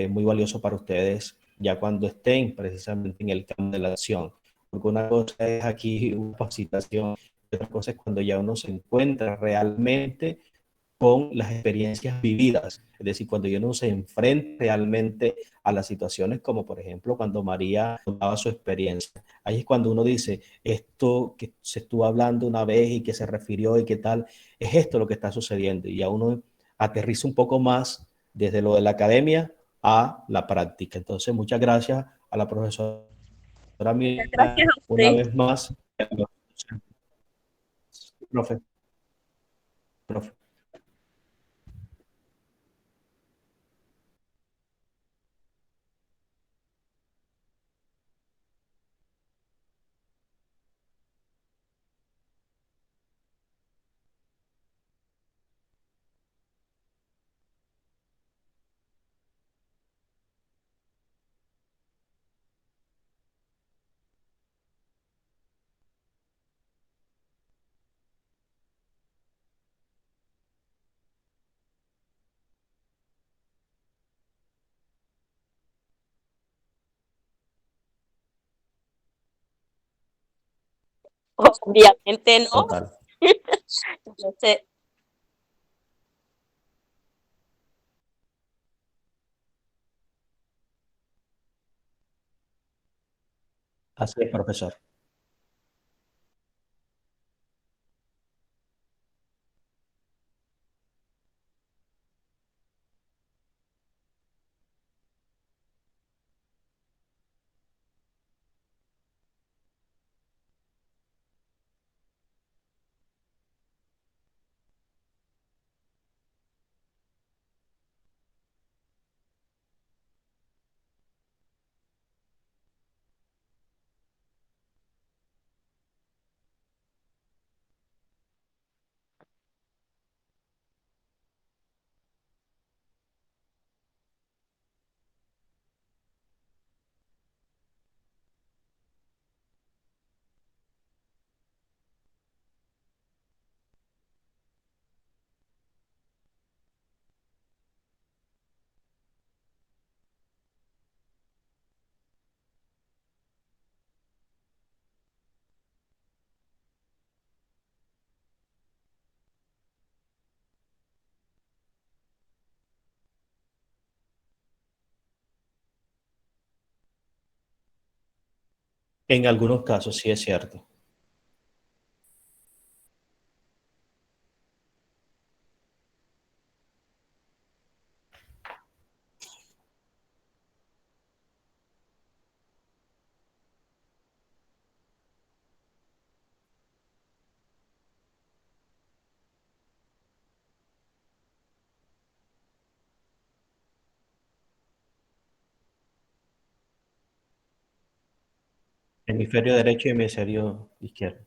muy valioso para ustedes ya cuando estén precisamente en el campo de la acción. Porque una cosa es aquí una capacitación, otra cosa es cuando ya uno se encuentra realmente con las experiencias vividas. Es decir, cuando yo no se enfrenta realmente a las situaciones, como por ejemplo cuando María daba su experiencia. Ahí es cuando uno dice, esto que se estuvo hablando una vez y que se refirió y qué tal, es esto lo que está sucediendo. Y ya uno aterriza un poco más desde lo de la academia a la práctica. Entonces, muchas gracias a la profesora Gracias Miriam a una usted. vez más. Profe, profe. Obviamente no. Total. Yo sé. Así es, profesor. En algunos casos sí es cierto. Hemisferio derecho y hemisferio izquierdo.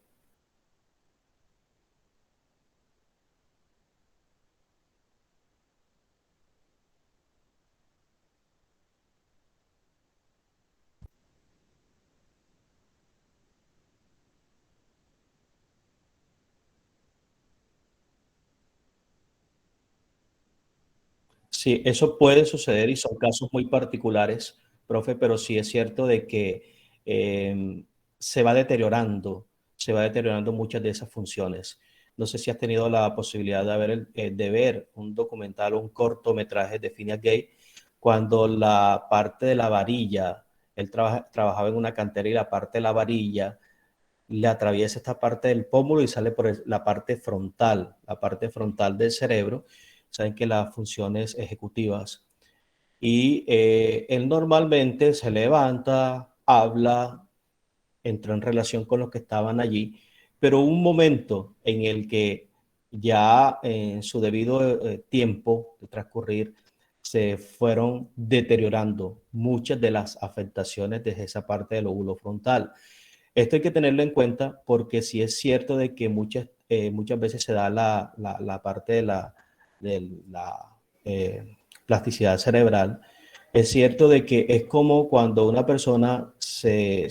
Sí, eso puede suceder y son casos muy particulares, profe, pero sí es cierto de que eh, se se va deteriorando muchas de esas funciones. No sé si has tenido la posibilidad de ver un documental o un cortometraje de Phineas Gage, cuando la parte de la varilla, él trabajaba en una cantera y la parte de la varilla le atraviesa esta parte del pómulo y sale por la parte frontal del cerebro. Saben que las funciones ejecutivas. Y él normalmente se levanta, habla, entró en relación con los que estaban allí, pero hubo un momento en el que ya en su debido tiempo de transcurrir se fueron deteriorando muchas de las afectaciones desde esa parte del lóbulo frontal. Esto hay que tenerlo en cuenta porque sí es cierto de que muchas veces se da la parte de la plasticidad cerebral. Es cierto de que es como cuando una persona se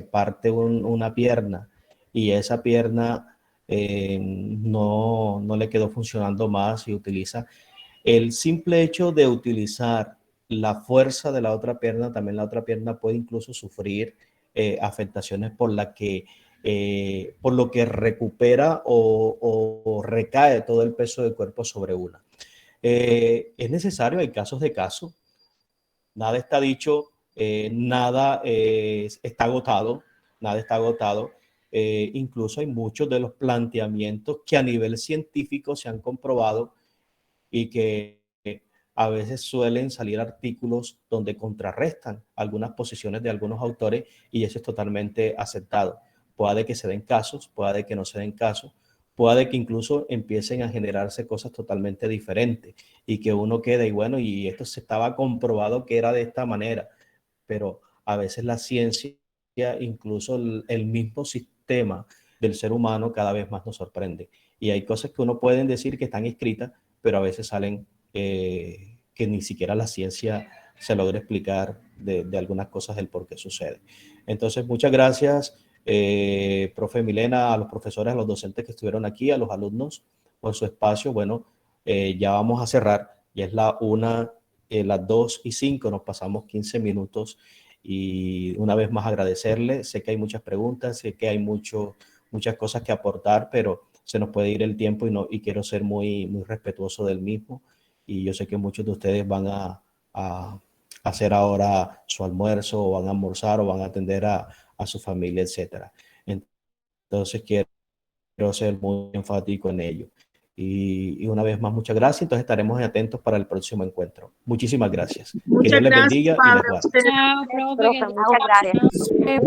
parte una pierna y esa pierna no le quedó funcionando más y utiliza el simple hecho de utilizar la fuerza de la otra pierna, también la otra pierna puede incluso sufrir afectaciones por la que por lo que recupera o recae todo el peso del cuerpo sobre una. Es necesario, hay casos de caso, nada está dicho, nada está agotado, nada está agotado. Incluso hay muchos de los planteamientos que a nivel científico se han comprobado y que a veces suelen salir artículos donde contrarrestan algunas posiciones de algunos autores y eso es totalmente aceptado. Puede que se den casos, puede que no se den casos, puede que incluso empiecen a generarse cosas totalmente diferentes y que uno quede y bueno, y esto se estaba comprobado que era de esta manera, pero a veces la ciencia, incluso el mismo sistema del ser humano cada vez más nos sorprende. Y hay cosas que uno puede decir que están escritas, pero a veces salen que ni siquiera la ciencia se logra explicar de algunas cosas del por qué sucede. Entonces, muchas gracias, profe Milena, a los profesores, a los docentes que estuvieron aquí, a los alumnos por su espacio. Bueno, ya vamos a cerrar, ya es las 2:05, nos pasamos 15 minutos y una vez más agradecerle. Sé que hay muchas preguntas, sé que hay muchas cosas que aportar, pero se nos puede ir el tiempo y quiero ser muy respetuoso del mismo. Y yo sé que muchos de ustedes van a hacer ahora su almuerzo, o van a almorzar, o van a atender a su familia, etc. Entonces quiero ser muy enfático en ello. Y una vez más, muchas gracias. Entonces estaremos atentos para el próximo encuentro. Muchísimas gracias. Que Muchas Dios les gracias, bendiga y padre. les guarde.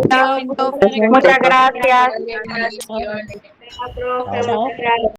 Chao, profe, que Muchas gracias. Chao, profe. Muchas gracias. Chao.